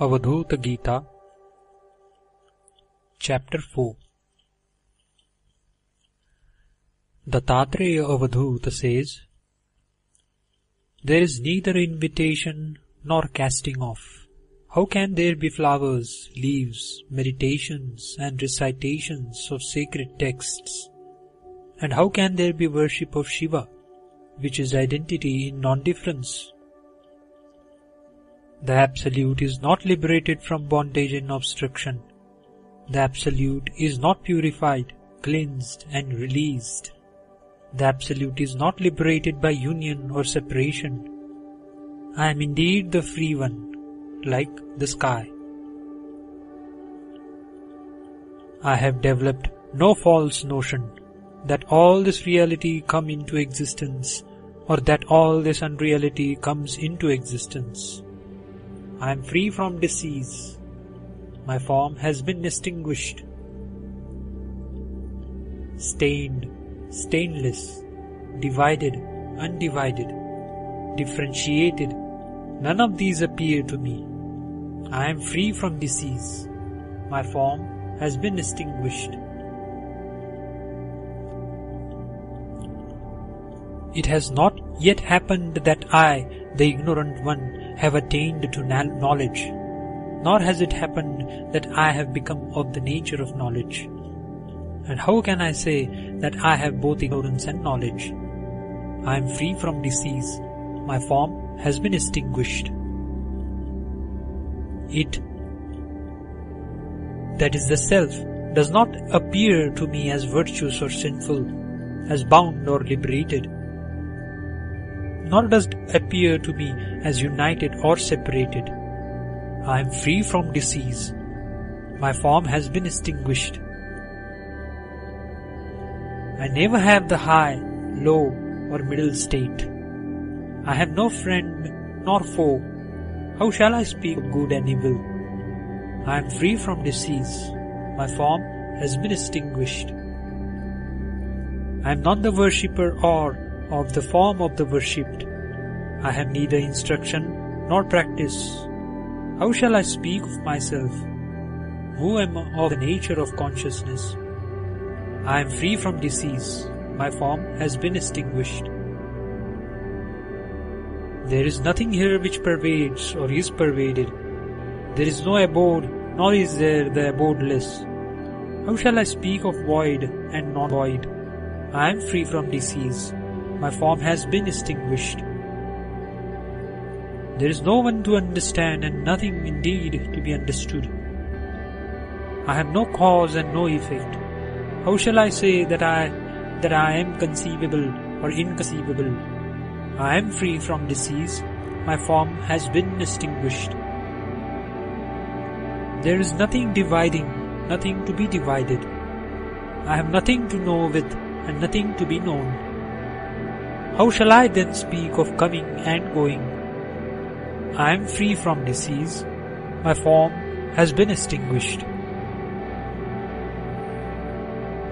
Avadhuta Gita, Chapter 4. Dattatreya Avadhuta says, there is neither invitation nor casting off. How can there be flowers, leaves, meditations and recitations of sacred texts? And how can there be worship of Shiva, which is identity in non-difference? The Absolute is not liberated from bondage and obstruction. The Absolute is not purified, cleansed and released. The Absolute is not liberated by union or separation. I am indeed the free one, like the sky. I have developed no false notion that all this reality come into existence or that all this unreality comes into existence. I am free from disease. My form has been extinguished. Stained, stainless, divided, undivided, differentiated, none of these appear to me. I am free from disease. My form has been extinguished. It has not yet happened that I, the ignorant one, have attained to knowledge, nor has it happened that I have become of the nature of knowledge. And how can I say that I have both ignorance and knowledge? I am free from disease. My form has been extinguished. It, that is the self, does not appear to me as virtuous or sinful, as bound or liberated, nor does it appear to me as united or separated. I am free from disease. My form has been extinguished. I never have the high, low, or middle state. I have no friend nor foe. How shall I speak of good and evil? I am free from disease. My form has been extinguished. I am not the worshipper or of the form of the worshipped. I have neither instruction nor practice. How shall I speak of myself, who am of the nature of consciousness? I am free from disease. My form has been extinguished. There is nothing here which pervades or is pervaded. There is no abode, nor is there the abodeless. How shall I speak of void and non-void? I am free from disease. My form has been extinguished. There is no one to understand and nothing indeed to be understood. I have no cause and no effect. How shall I say that I am conceivable or inconceivable? I am free from disease. My form has been extinguished. There is nothing dividing, nothing to be divided. I have nothing to know with and nothing to be known. How shall I then speak of coming and going? I am free from disease. My form has been extinguished.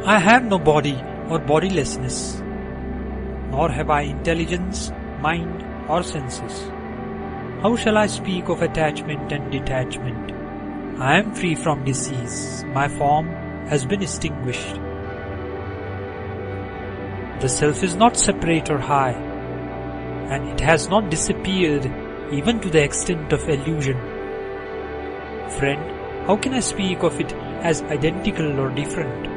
I have no body or bodilessness, nor have I intelligence, mind or senses. How shall I speak of attachment and detachment? I am free from disease. My form has been extinguished. The self is not separate or high, and it has not disappeared even to the extent of illusion. Friend, how can I speak of it as identical or different?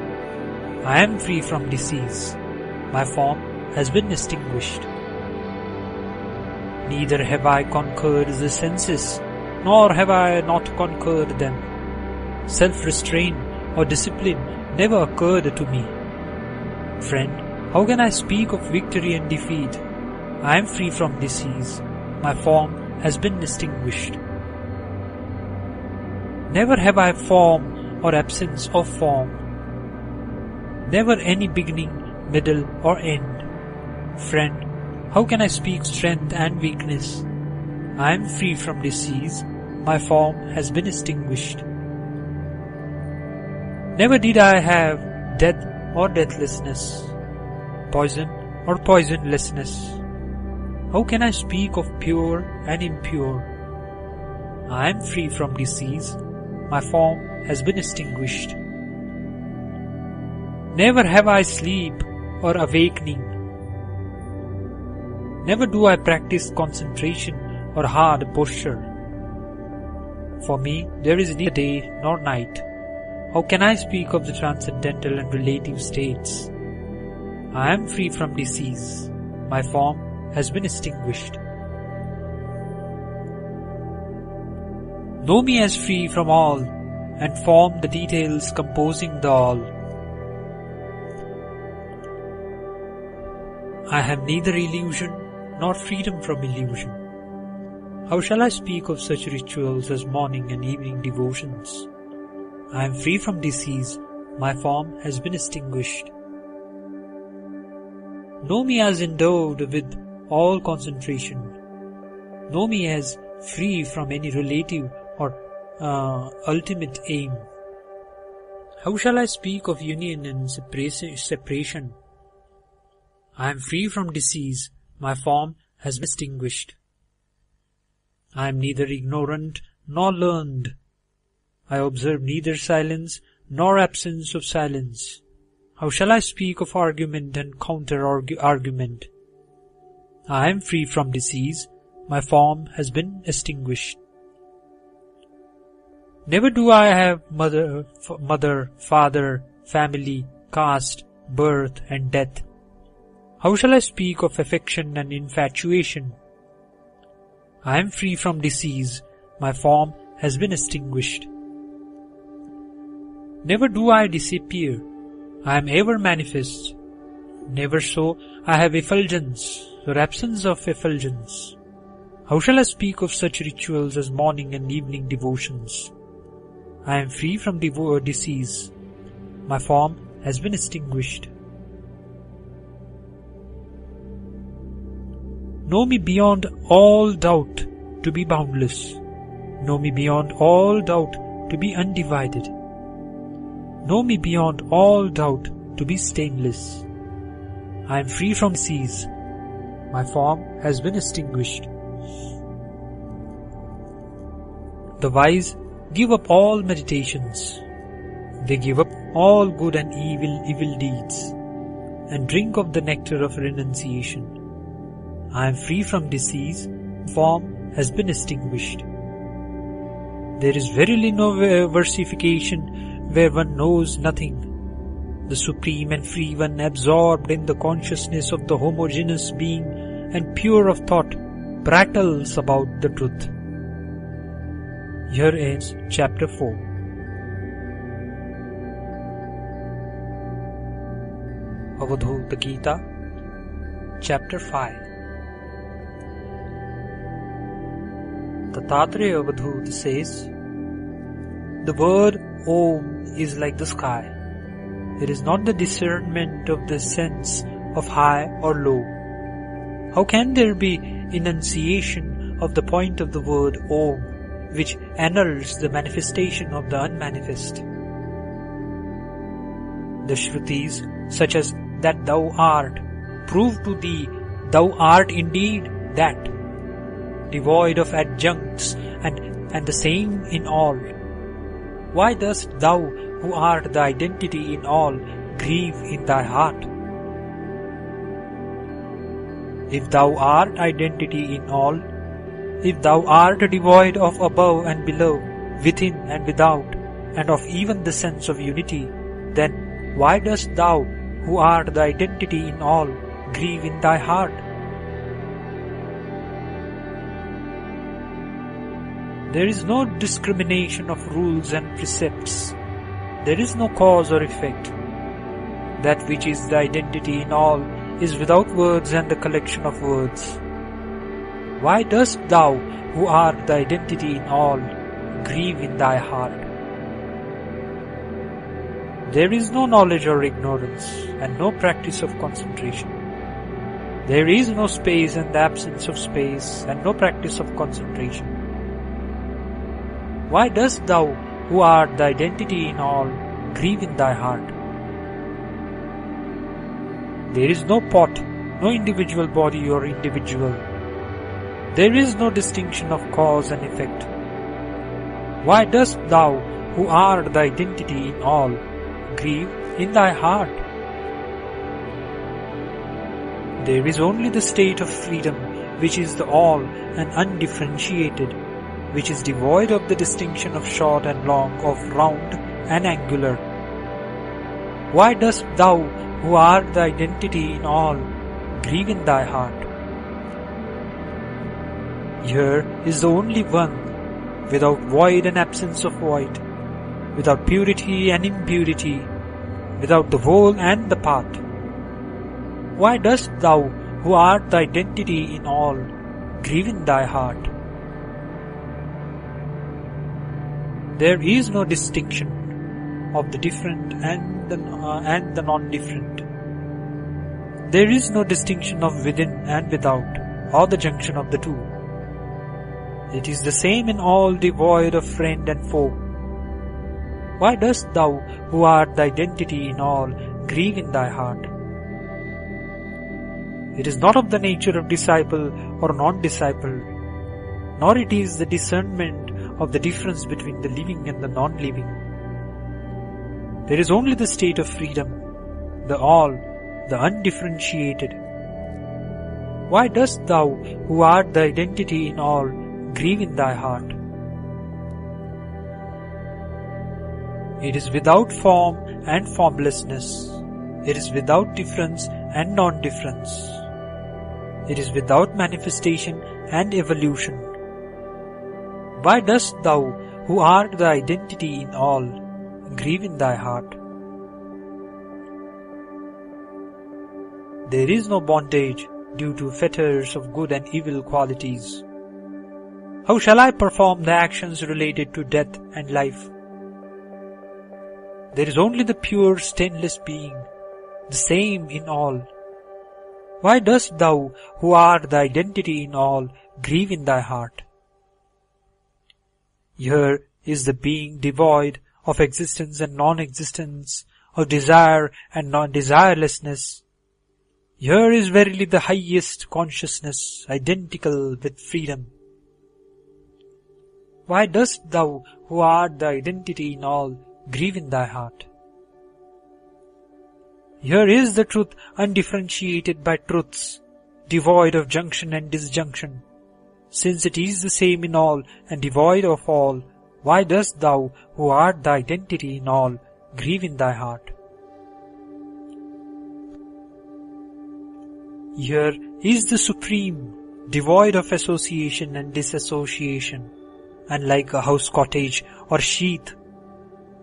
I am free from disease. My form has been extinguished. Neither have I conquered the senses, nor have I not conquered them. Self-restraint or discipline never occurred to me. Friend, how can I speak of victory and defeat? I am free from disease. My form has been extinguished. Never have I form or absence of form. Never any beginning, middle or end. Friend, how can I speak strength and weakness? I am free from disease. My form has been extinguished. Never did I have death or deathlessness, poison or poisonlessness. How can I speak of pure and impure? I am free from disease. My form has been extinguished. Never have I sleep or awakening. Never do I practice concentration or hard posture. For me, there is neither day nor night. How can I speak of the transcendental and relative states? I am free from disease. My form has been extinguished. Know me as free from all, and form the details composing the all. I have neither illusion nor freedom from illusion. How shall I speak of such rituals as morning and evening devotions? I am free from disease, my form has been extinguished. Know me as endowed with all concentration. Know me as free from any relative or ultimate aim. How shall I speak of union and separation? I am free from disease, my form has been extinguished. I am neither ignorant nor learned. I observe neither silence nor absence of silence. How shall I speak of argument and counter-argument? I am free from disease, my form has been extinguished. Never do I have mother, father, family, caste, birth and death. How shall I speak of affection and infatuation? I am free from disease, my form has been extinguished. Never do I disappear, I am ever manifest. Never so I have effulgence or absence of effulgence. How shall I speak of such rituals as morning and evening devotions? I am free from disease, my form has been extinguished. Know me beyond all doubt to be boundless. Know me beyond all doubt to be undivided. Know me beyond all doubt to be stainless. I am free from disease. My form has been extinguished. The wise give up all meditations. They give up all good and evil deeds, and drink of the nectar of renunciation. I am free from disease, form has been extinguished. There is verily no versification where one knows nothing. The Supreme and Free One, absorbed in the consciousness of the homogeneous being and pure of thought, prattles about the truth. Here ends chapter 4. Avadhuta Gita, chapter 5. Dattatreya Avadhuta says, the word Om is like the sky. It is not the discernment of the sense of high or low. How can there be enunciation of the point of the word Om, which annuls the manifestation of the unmanifest? The Shrutis, such as that thou art, prove to thee thou art indeed that, devoid of adjuncts and the same in all. Why dost thou, who art the identity in all, grieve in thy heart? If thou art identity in all, if thou art devoid of above and below, within and without, and of even the sense of unity, then why dost thou, who art the identity in all, grieve in thy heart? There is no discrimination of rules and precepts. There is no cause or effect. That which is the identity in all is without words and the collection of words. Why dost thou, who art the identity in all, grieve in thy heart? There is no knowledge or ignorance, and no practice of concentration. There is no space and the absence of space, and no practice of concentration. Why dost thou, who art the identity in all, grieve in thy heart? There is no pot, no individual body or individual. There is no distinction of cause and effect. Why dost thou, who art the identity in all, grieve in thy heart? There is only the state of freedom, which is the all and undifferentiated, which is devoid of the distinction of short and long, of round and angular. Why dost thou, who art the identity in all, grieve in thy heart? Here is the only one, without void and absence of void, without purity and impurity, without the whole and the part. Why dost thou, who art the identity in all, grieve in thy heart? There is no distinction of the different and the non-different. There is no distinction of within and without, or the junction of the two. It is the same in all, devoid of friend and foe. Why dost thou, who art the identity in all, grieve in thy heart? It is not of the nature of disciple or non-disciple, nor it is the discernment of the difference between the living and the non-living. There is only the state of freedom, the all, the undifferentiated. Why dost thou, who art the identity in all, grieve in thy heart? It is without form and formlessness. It is without difference and non-difference. It is without manifestation and evolution. Why dost thou, who art the identity in all, grieve in thy heart? There is no bondage due to fetters of good and evil qualities. How shall I perform the actions related to death and life? There is only the pure, stainless being, the same in all. Why dost thou, who art the identity in all, grieve in thy heart? Here is the being devoid of existence and non-existence, of desire and non-desirelessness. Here is verily the highest consciousness, identical with freedom. Why dost thou, who art the identity in all, grieve in thy heart? Here is the truth undifferentiated by truths, devoid of junction and disjunction. Since it is the same in all and devoid of all, why dost thou, who art the identity in all, grieve in thy heart? Here is the Supreme, devoid of association and disassociation, unlike a house cottage or sheath.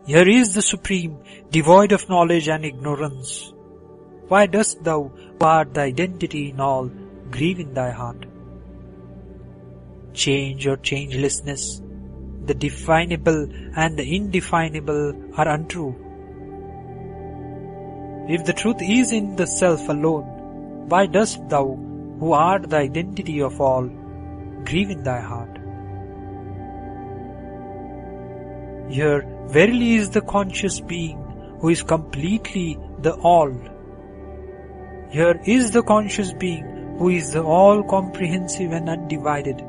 Here is the Supreme, devoid of knowledge and ignorance. Why dost thou, who art the identity in all, grieve in thy heart? Change or changelessness, the definable and the indefinable are untrue. If the truth is in the self alone, why dost thou, who art the identity of all, grieve in thy heart? Here verily is the conscious being who is completely the all. Here is the conscious being who is the all-comprehensive and undivided.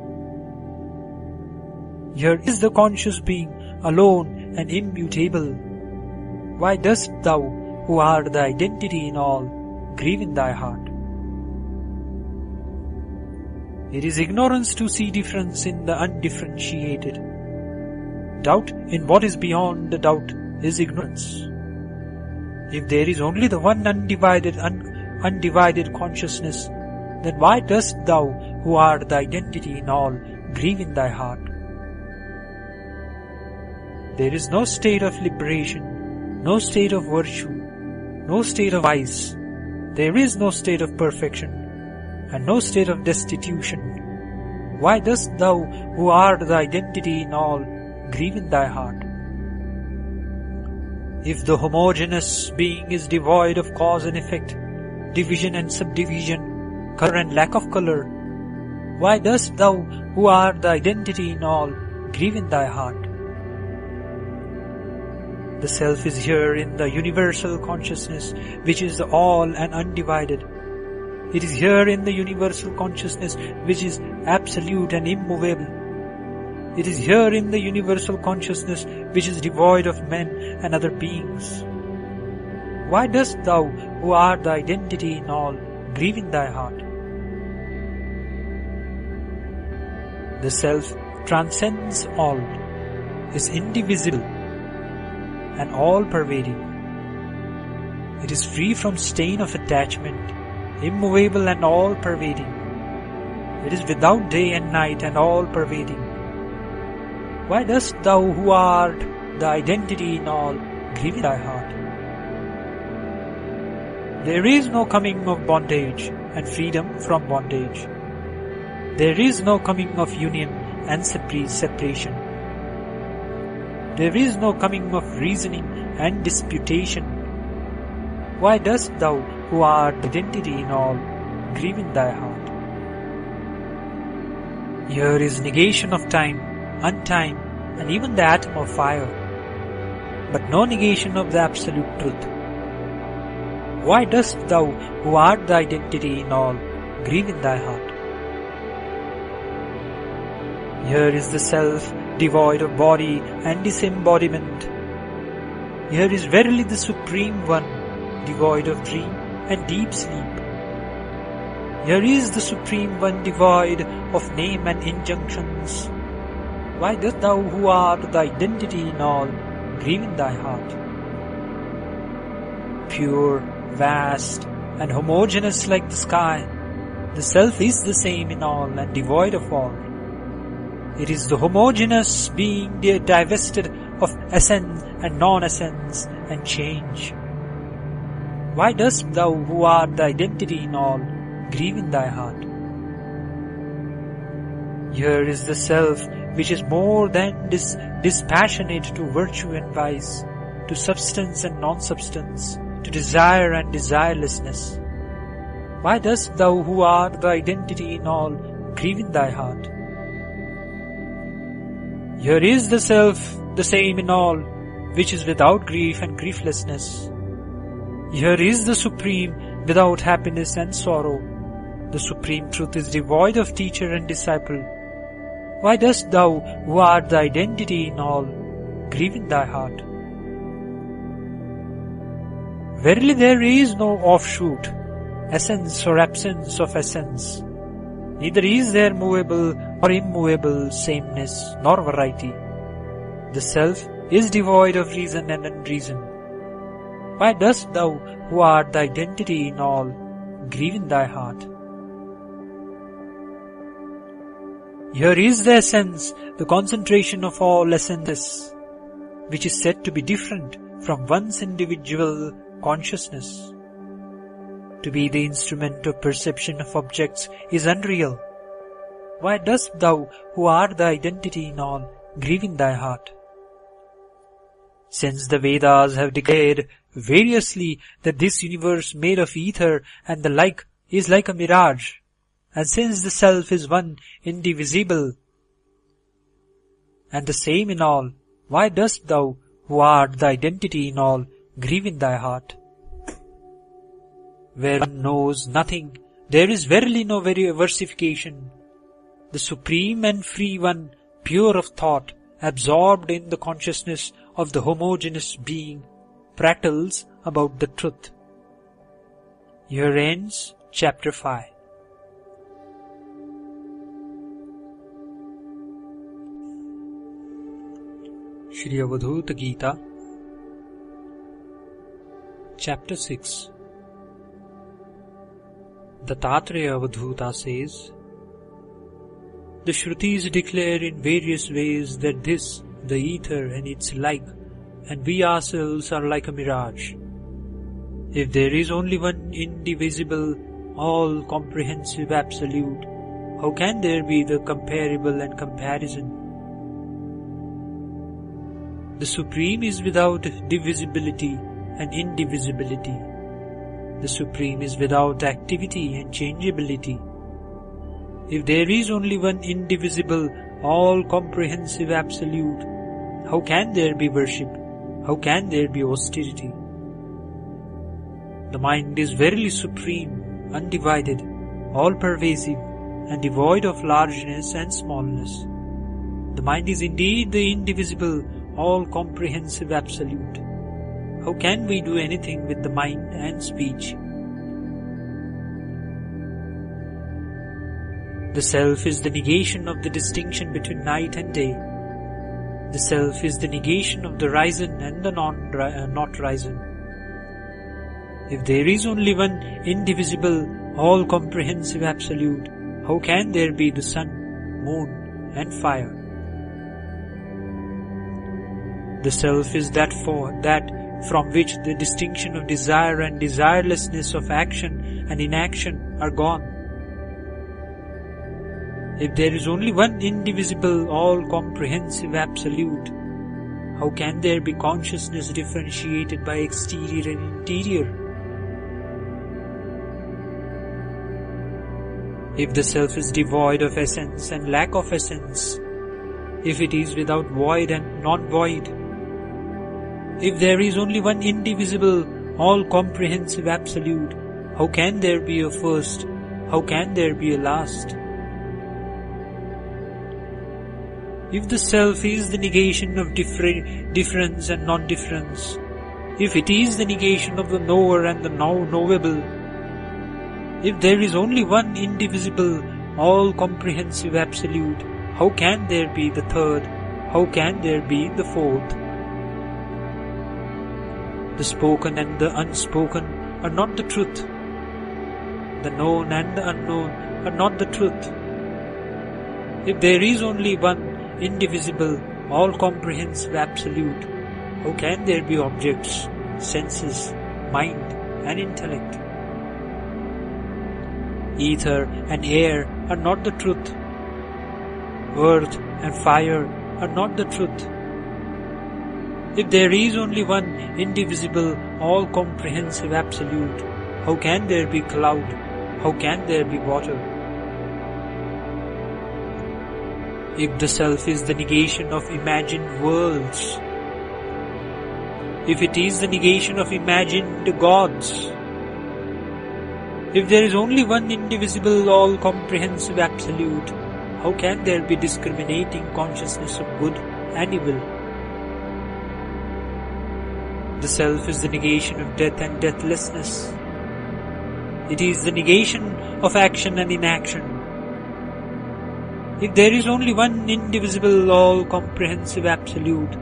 Here is the conscious being alone and immutable. Why dost thou, who art the identity in all, grieve in thy heart? It is ignorance to see difference in the undifferentiated. Doubt in what is beyond the doubt is ignorance. If there is only the one undivided consciousness, then why dost thou, who art the identity in all, grieve in thy heart? There is no state of liberation, no state of virtue, no state of vice. There is no state of perfection, and no state of destitution. Why dost thou, who art the identity in all, grieve in thy heart? If the homogeneous being is devoid of cause and effect, division and subdivision, color and lack of color, why dost thou, who art the identity in all, grieve in thy heart? The self is here in the universal consciousness, which is the all and undivided. It is here in the universal consciousness, which is absolute and immovable. It is here in the universal consciousness, which is devoid of men and other beings. Why dost thou, who art the identity in all, grieve in thy heart? The self transcends all, is indivisible and all-pervading. It is free from stain of attachment, immovable and all-pervading. It is without day and night and all-pervading. Why dost thou who art the identity in all grieve in thy heart? There is no coming of bondage and freedom from bondage. There is no coming of union and separation. There is no coming of reasoning and disputation. Why dost thou who art the identity in all grieve in thy heart? Here is negation of time, untime, and even the atom of fire, but no negation of the absolute truth. Why dost thou who art the identity in all grieve in thy heart? Here is the self devoid of body and disembodiment. Here is verily the Supreme One, devoid of dream and deep sleep. Here is the Supreme One, devoid of name and injunctions. Why dost thou who art the identity in all grieve in thy heart? Pure, vast, and homogeneous like the sky, the self is the same in all and devoid of all. It is the homogeneous being divested of essence and non-essence and change. Why dost thou who art the identity in all grieve in thy heart? Here is the self which is more than dispassionate to virtue and vice, to substance and non-substance, to desire and desirelessness. Why dost thou who art the identity in all grieve in thy heart? Here is the self, the same in all, which is without grief and grieflessness. Here is the Supreme, without happiness and sorrow. The Supreme Truth is devoid of teacher and disciple. Why dost thou, who art the identity in all, grieve in thy heart? Verily there is no offshoot, essence or absence of essence. Neither is there movable or immovable sameness nor variety. The self is devoid of reason and unreason. Why dost thou, who art the identity in all, grieve in thy heart? Here is the essence, the concentration of all essences, which is said to be different from one's individual consciousness. To be the instrument of perception of objects is unreal. Why dost thou, who art the identity in all, grieve in thy heart? Since the Vedas have declared variously that this universe made of ether and the like is like a mirage, and since the self is one, indivisible, and the same in all, why dost thou, who art the identity in all, grieve in thy heart? Where one knows nothing, there is verily no versification. The Supreme and Free One, pure of thought, absorbed in the consciousness of the homogeneous being, prattles about the truth. Here ends Chapter 5. Shri Avadhuta Gita, Chapter 6. Dattatreya Avadhuta says, the Shrutis declare in various ways that this, the ether and its like, and we ourselves are like a mirage. If there is only one indivisible, all-comprehensive absolute, how can there be the comparable and comparison? The Supreme is without divisibility and indivisibility. The Supreme is without activity and changeability. If there is only one indivisible, all-comprehensive absolute, how can there be worship? How can there be austerity? The mind is verily supreme, undivided, all-pervasive, and devoid of largeness and smallness. The mind is indeed the indivisible, all-comprehensive absolute. How can we do anything with the mind and speech? The self is the negation of the distinction between night and day. The self is the negation of the risen and the not risen. If there is only one indivisible, all-comprehensive absolute, how can there be the sun, moon, and fire? The self is that from which the distinction of desire and desirelessness of action and inaction are gone. If there is only one indivisible, all-comprehensive Absolute, how can there be consciousness differentiated by exterior and interior? If the self is devoid of essence and lack of essence, if it is without void and non-void, if there is only one indivisible, all-comprehensive Absolute, how can there be a first? How can there be a last? If the self is the negation of difference and non-difference, if it is the negation of the knower and the now knowable, if there is only one indivisible, all-comprehensive Absolute, how can there be the third? How can there be the fourth? The spoken and the unspoken are not the truth. The known and the unknown are not the truth. If there is only one indivisible, all-comprehensive Absolute, how can there be objects, senses, mind and intellect? Ether and air are not the truth. Earth and fire are not the truth. If there is only one indivisible, all-comprehensive Absolute, how can there be cloud? How can there be water? If the self is the negation of imagined worlds, if it is the negation of imagined gods, if there is only one indivisible, all-comprehensive Absolute, how can there be discriminating consciousness of good and evil? The self is the negation of death and deathlessness. It is the negation of action and inaction. If there is only one indivisible, all-comprehensive Absolute,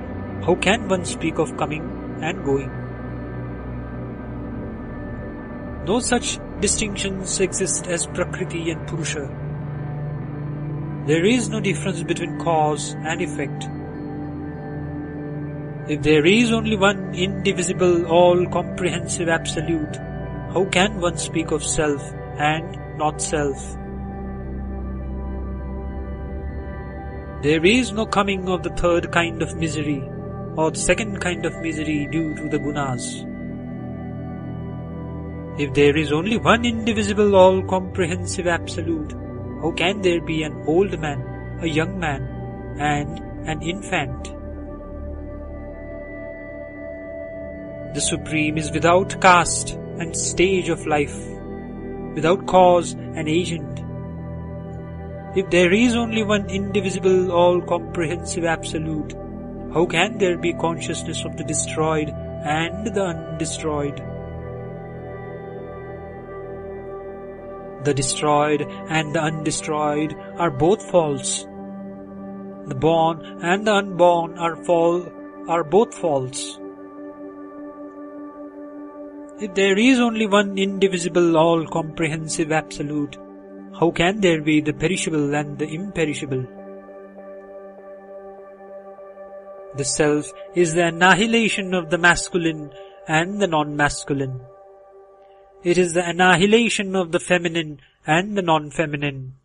how can one speak of coming and going? No such distinctions exist as Prakriti and Purusha. There is no difference between cause and effect. If there is only one indivisible, all-comprehensive Absolute, how can one speak of self and not self? There is no coming of the third kind of misery or the second kind of misery due to the gunas. If there is only one indivisible, all-comprehensive Absolute, how can there be an old man, a young man, and an infant? The Supreme is without caste and stage of life, without cause and agent. If there is only one indivisible, all-comprehensive Absolute, how can there be consciousness of the destroyed and the undestroyed? The destroyed and the undestroyed are both false. The born and the unborn are both false. If there is only one indivisible, all-comprehensive Absolute, how can there be the perishable and the imperishable? The self is the annihilation of the masculine and the non-masculine. It is the annihilation of the feminine and the non-feminine.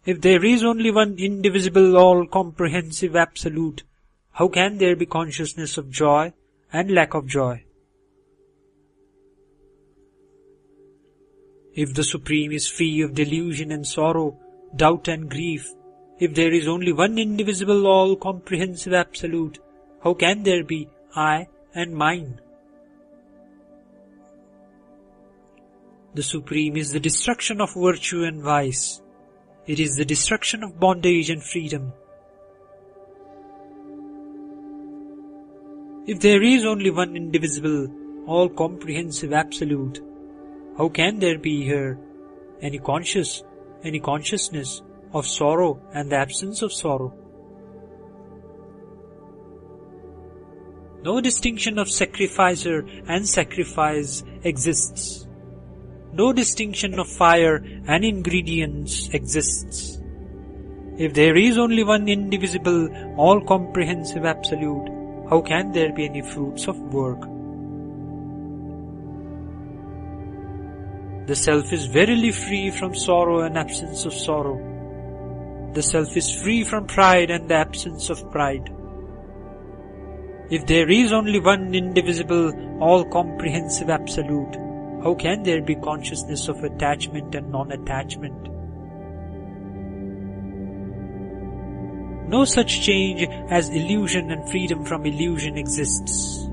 If there is only one indivisible, all-comprehensive Absolute, how can there be consciousness of joy and lack of joy? If the Supreme is free of delusion and sorrow, doubt and grief, if there is only one indivisible, all-comprehensive Absolute, how can there be I and mine? The Supreme is the destruction of virtue and vice. It is the destruction of bondage and freedom. If there is only one indivisible, all-comprehensive Absolute, how can there be here any consciousness of sorrow and the absence of sorrow? No distinction of sacrificer and sacrifice exists. No distinction of fire and ingredients exists. If there is only one indivisible, all-comprehensive Absolute, how can there be any fruits of work? The Self is verily free from sorrow and absence of sorrow. The Self is free from pride and the absence of pride. If there is only one indivisible, all-comprehensive Absolute, how can there be consciousness of attachment and non-attachment? No such change as illusion and freedom from illusion exists.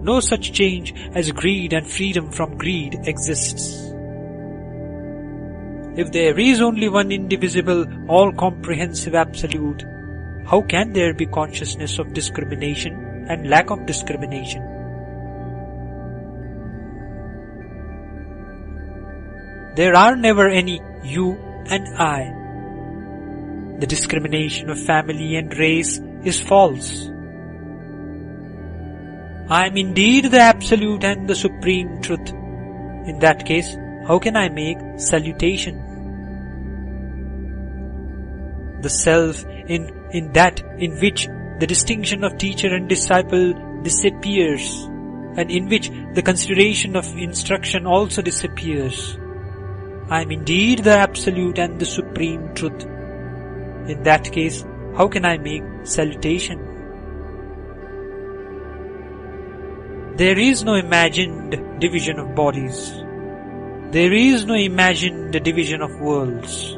No such change as greed and freedom from greed exists. If there is only one indivisible, all-comprehensive Absolute, how can there be consciousness of discrimination and lack of discrimination? There are never any you and I. The discrimination of family and race is false. I am indeed the Absolute and the Supreme Truth. In that case, how can I make salutation? The Self in that in which the distinction of teacher and disciple disappears, and in which the consideration of instruction also disappears. I am indeed the Absolute and the Supreme Truth. In that case, how can I make salutation? There is no imagined division of bodies. There is no imagined division of worlds.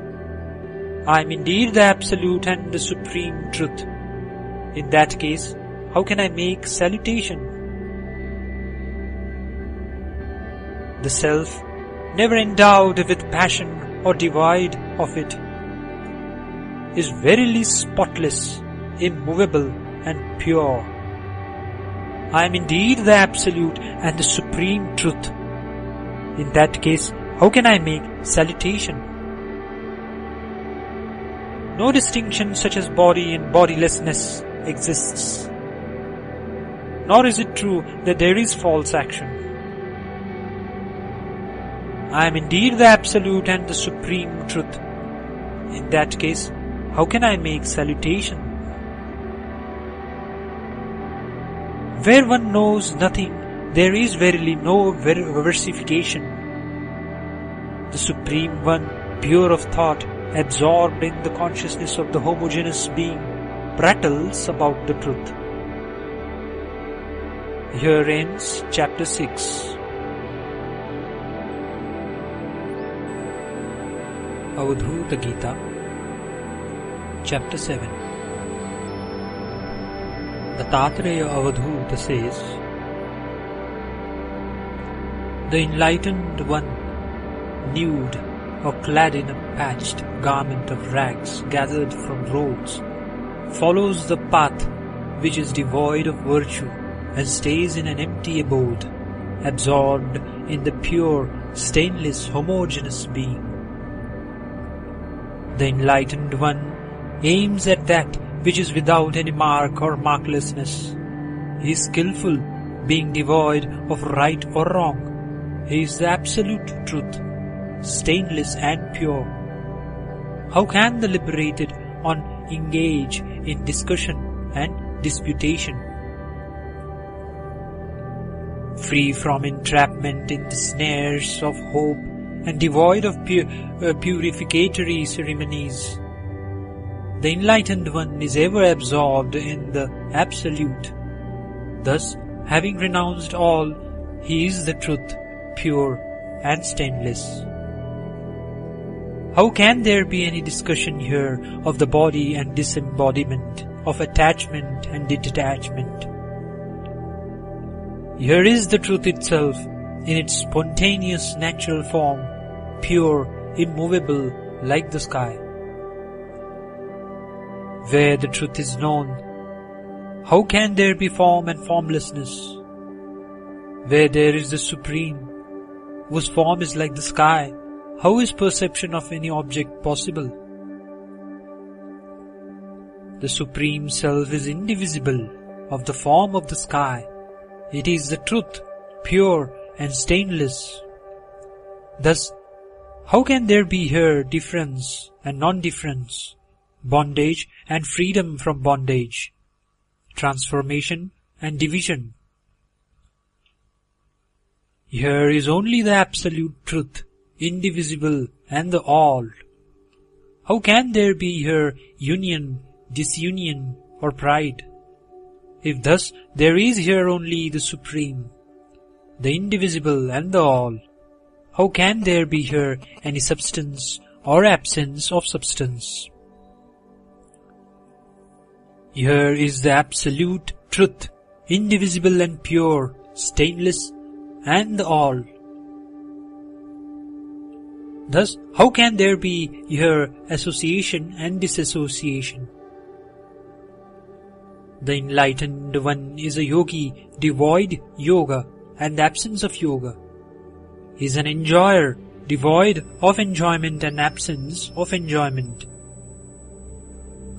I am indeed the Absolute and the Supreme Truth. In that case, how can I make salutation? The Self, never endowed with passion or devoid of it, is verily spotless, immovable and pure. I am indeed the Absolute and the Supreme Truth. In that case, how can I make salutation? No distinction such as body and bodilessness exists. Nor is it true that there is false action. I am indeed the Absolute and the Supreme Truth. In that case, how can I make salutation? Where one knows nothing, there is verily no versification. The Supreme One, pure of thought, absorbed in the consciousness of the homogeneous being, prattles about the truth. Here ends chapter 6. Avadhuta Gita, chapter 7. Dattatreya Avadhuta says, the enlightened one, nude or clad in a patched garment of rags gathered from roads, follows the path which is devoid of virtue and stays in an empty abode, absorbed in the pure, stainless, homogeneous being. The enlightened one aims at that which is without any mark or marklessness. He is skillful, being devoid of right or wrong. He is the Absolute Truth, stainless and pure. How can the liberated one engage in discussion and disputation? Free from entrapment in the snares of hope and devoid of purificatory ceremonies, the enlightened one is ever absorbed in the Absolute. Thus, having renounced all, he is the truth, pure and stainless. How can there be any discussion here of the body and disembodiment, of attachment and detachment? Here is the truth itself, in its spontaneous natural form, pure, immovable, like the sky. Where the truth is known, how can there be form and formlessness? Where there is the Supreme, whose form is like the sky, how is perception of any object possible? The Supreme Self is indivisible, of the form of the sky. It is the truth, pure and stainless. Thus, How can there be here difference and non-difference, bondage and freedom from bondage, transformation and division? Here is only the absolute truth, indivisible and the all. How can there be here union, disunion or pride? If thus there is here only the supreme, the indivisible and the all, how can there be here any substance or absence of substance? Here is the absolute truth, indivisible and pure, stainless and the all. Thus, how can there be here association and disassociation? The enlightened one is a yogi, devoid yoga and the absence of yoga. He is an enjoyer, devoid of enjoyment and absence of enjoyment.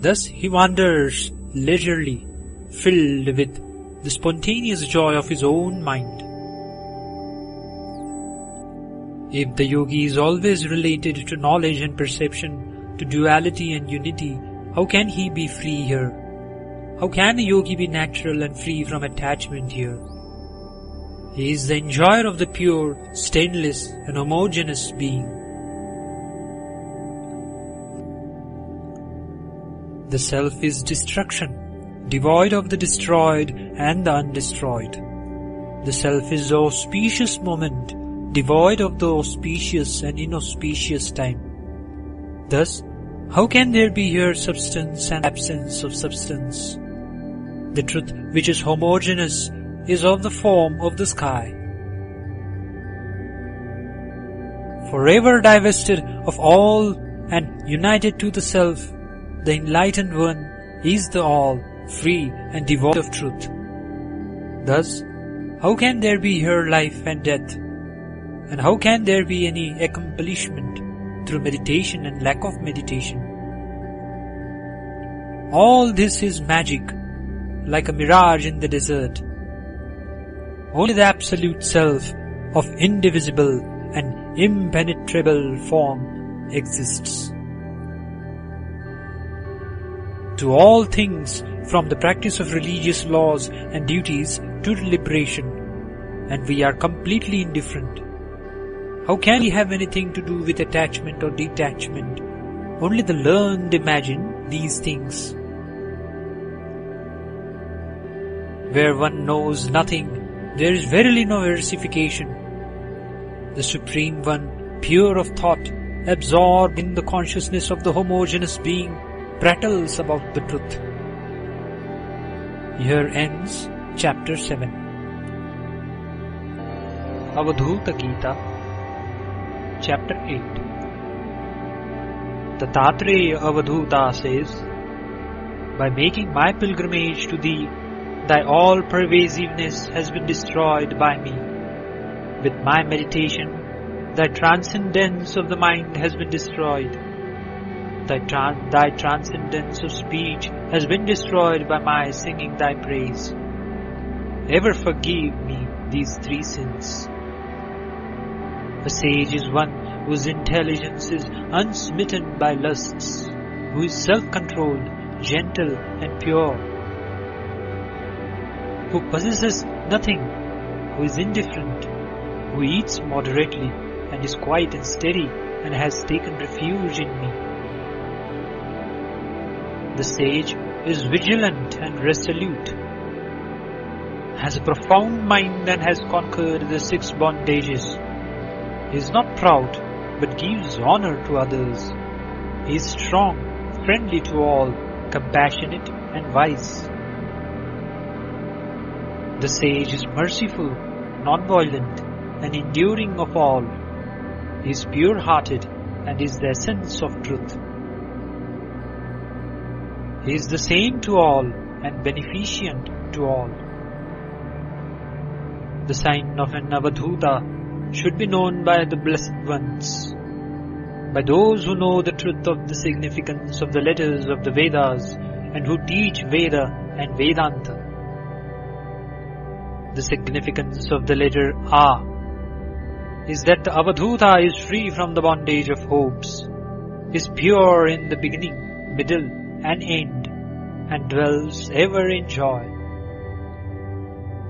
Thus he wanders leisurely, filled with the spontaneous joy of his own mind. If the yogi is always related to knowledge and perception, to duality and unity, how can he be free here? How can a yogi be natural and free from attachment here? He is the enjoyer of the pure, stainless and homogeneous being. The self is destruction, devoid of the destroyed and the undestroyed. The self is the auspicious moment, devoid of the auspicious and inauspicious time. Thus, how can there be here substance and absence of substance? The truth which is homogeneous is of the form of the sky. Forever divested of all and united to the self, the enlightened one is the all, free and devoid of truth. Thus, how can there be here life and death? And how can there be any accomplishment through meditation and lack of meditation? All this is magic, like a mirage in the desert. Only the absolute self of indivisible and impenetrable form exists. To all things, from the practice of religious laws and duties to liberation, and we are completely indifferent. How can we have anything to do with attachment or detachment? Only the learned imagine these things. Where one knows nothing, there is verily no versification. The Supreme One, pure of thought, absorbed in the consciousness of the homogeneous being, prattles about the truth. Here ends chapter 7. Avadhuta Gita, chapter 8. Dattatreya Avadhuta says, by making my pilgrimage to thee, thy all-pervasiveness has been destroyed by me. With my meditation, thy transcendence of the mind has been destroyed. Thy transcendence of speech has been destroyed by my singing thy praise. Ever forgive me these three sins. A sage is one whose intelligence is unsmitten by lusts, who is self-controlled, gentle and pure, who possesses nothing, who is indifferent, who eats moderately and is quiet and steady and has taken refuge in me. The sage is vigilant and resolute, has a profound mind and has conquered the 6 bondages. He is not proud, but gives honor to others. He is strong, friendly to all, compassionate and wise. The sage is merciful, non-violent, and enduring of all. He is pure-hearted and is the essence of truth. He is the same to all and beneficent to all. The sign of an Avadhuta should be known by the blessed ones, by those who know the truth of the significance of the letters of the Vedas and who teach Veda and Vedanta. The significance of the letter A. is that the Avadhuta is free from the bondage of hopes, is pure in the beginning, middle and end, and dwells ever in joy.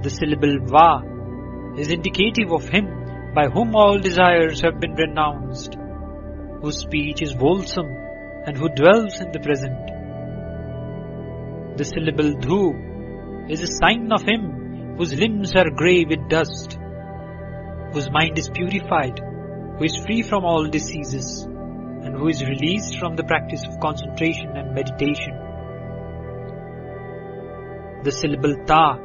The syllable Va is indicative of him by whom all desires have been renounced, whose speech is wholesome and who dwells in the present. The syllable Dhu is a sign of him whose limbs are grey with dust, whose mind is purified, who is free from all diseases, and who is released from the practice of concentration and meditation. The syllable Ta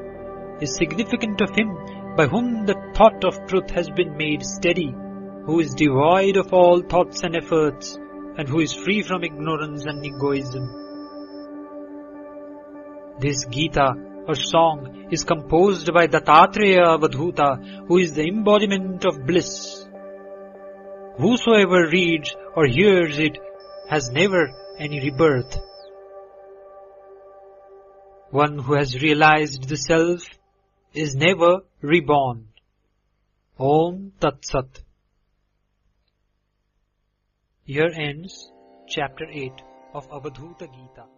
is significant of him by whom the thought of truth has been made steady, who is devoid of all thoughts and efforts, and who is free from ignorance and egoism. This Gita or song is composed by Dattatreya Avadhuta, who is the embodiment of bliss. Whosoever reads or hears it has never any rebirth. One who has realized the Self is never reborn. Om Tat Sat. Here ends Chapter 8 of Avadhuta Gita.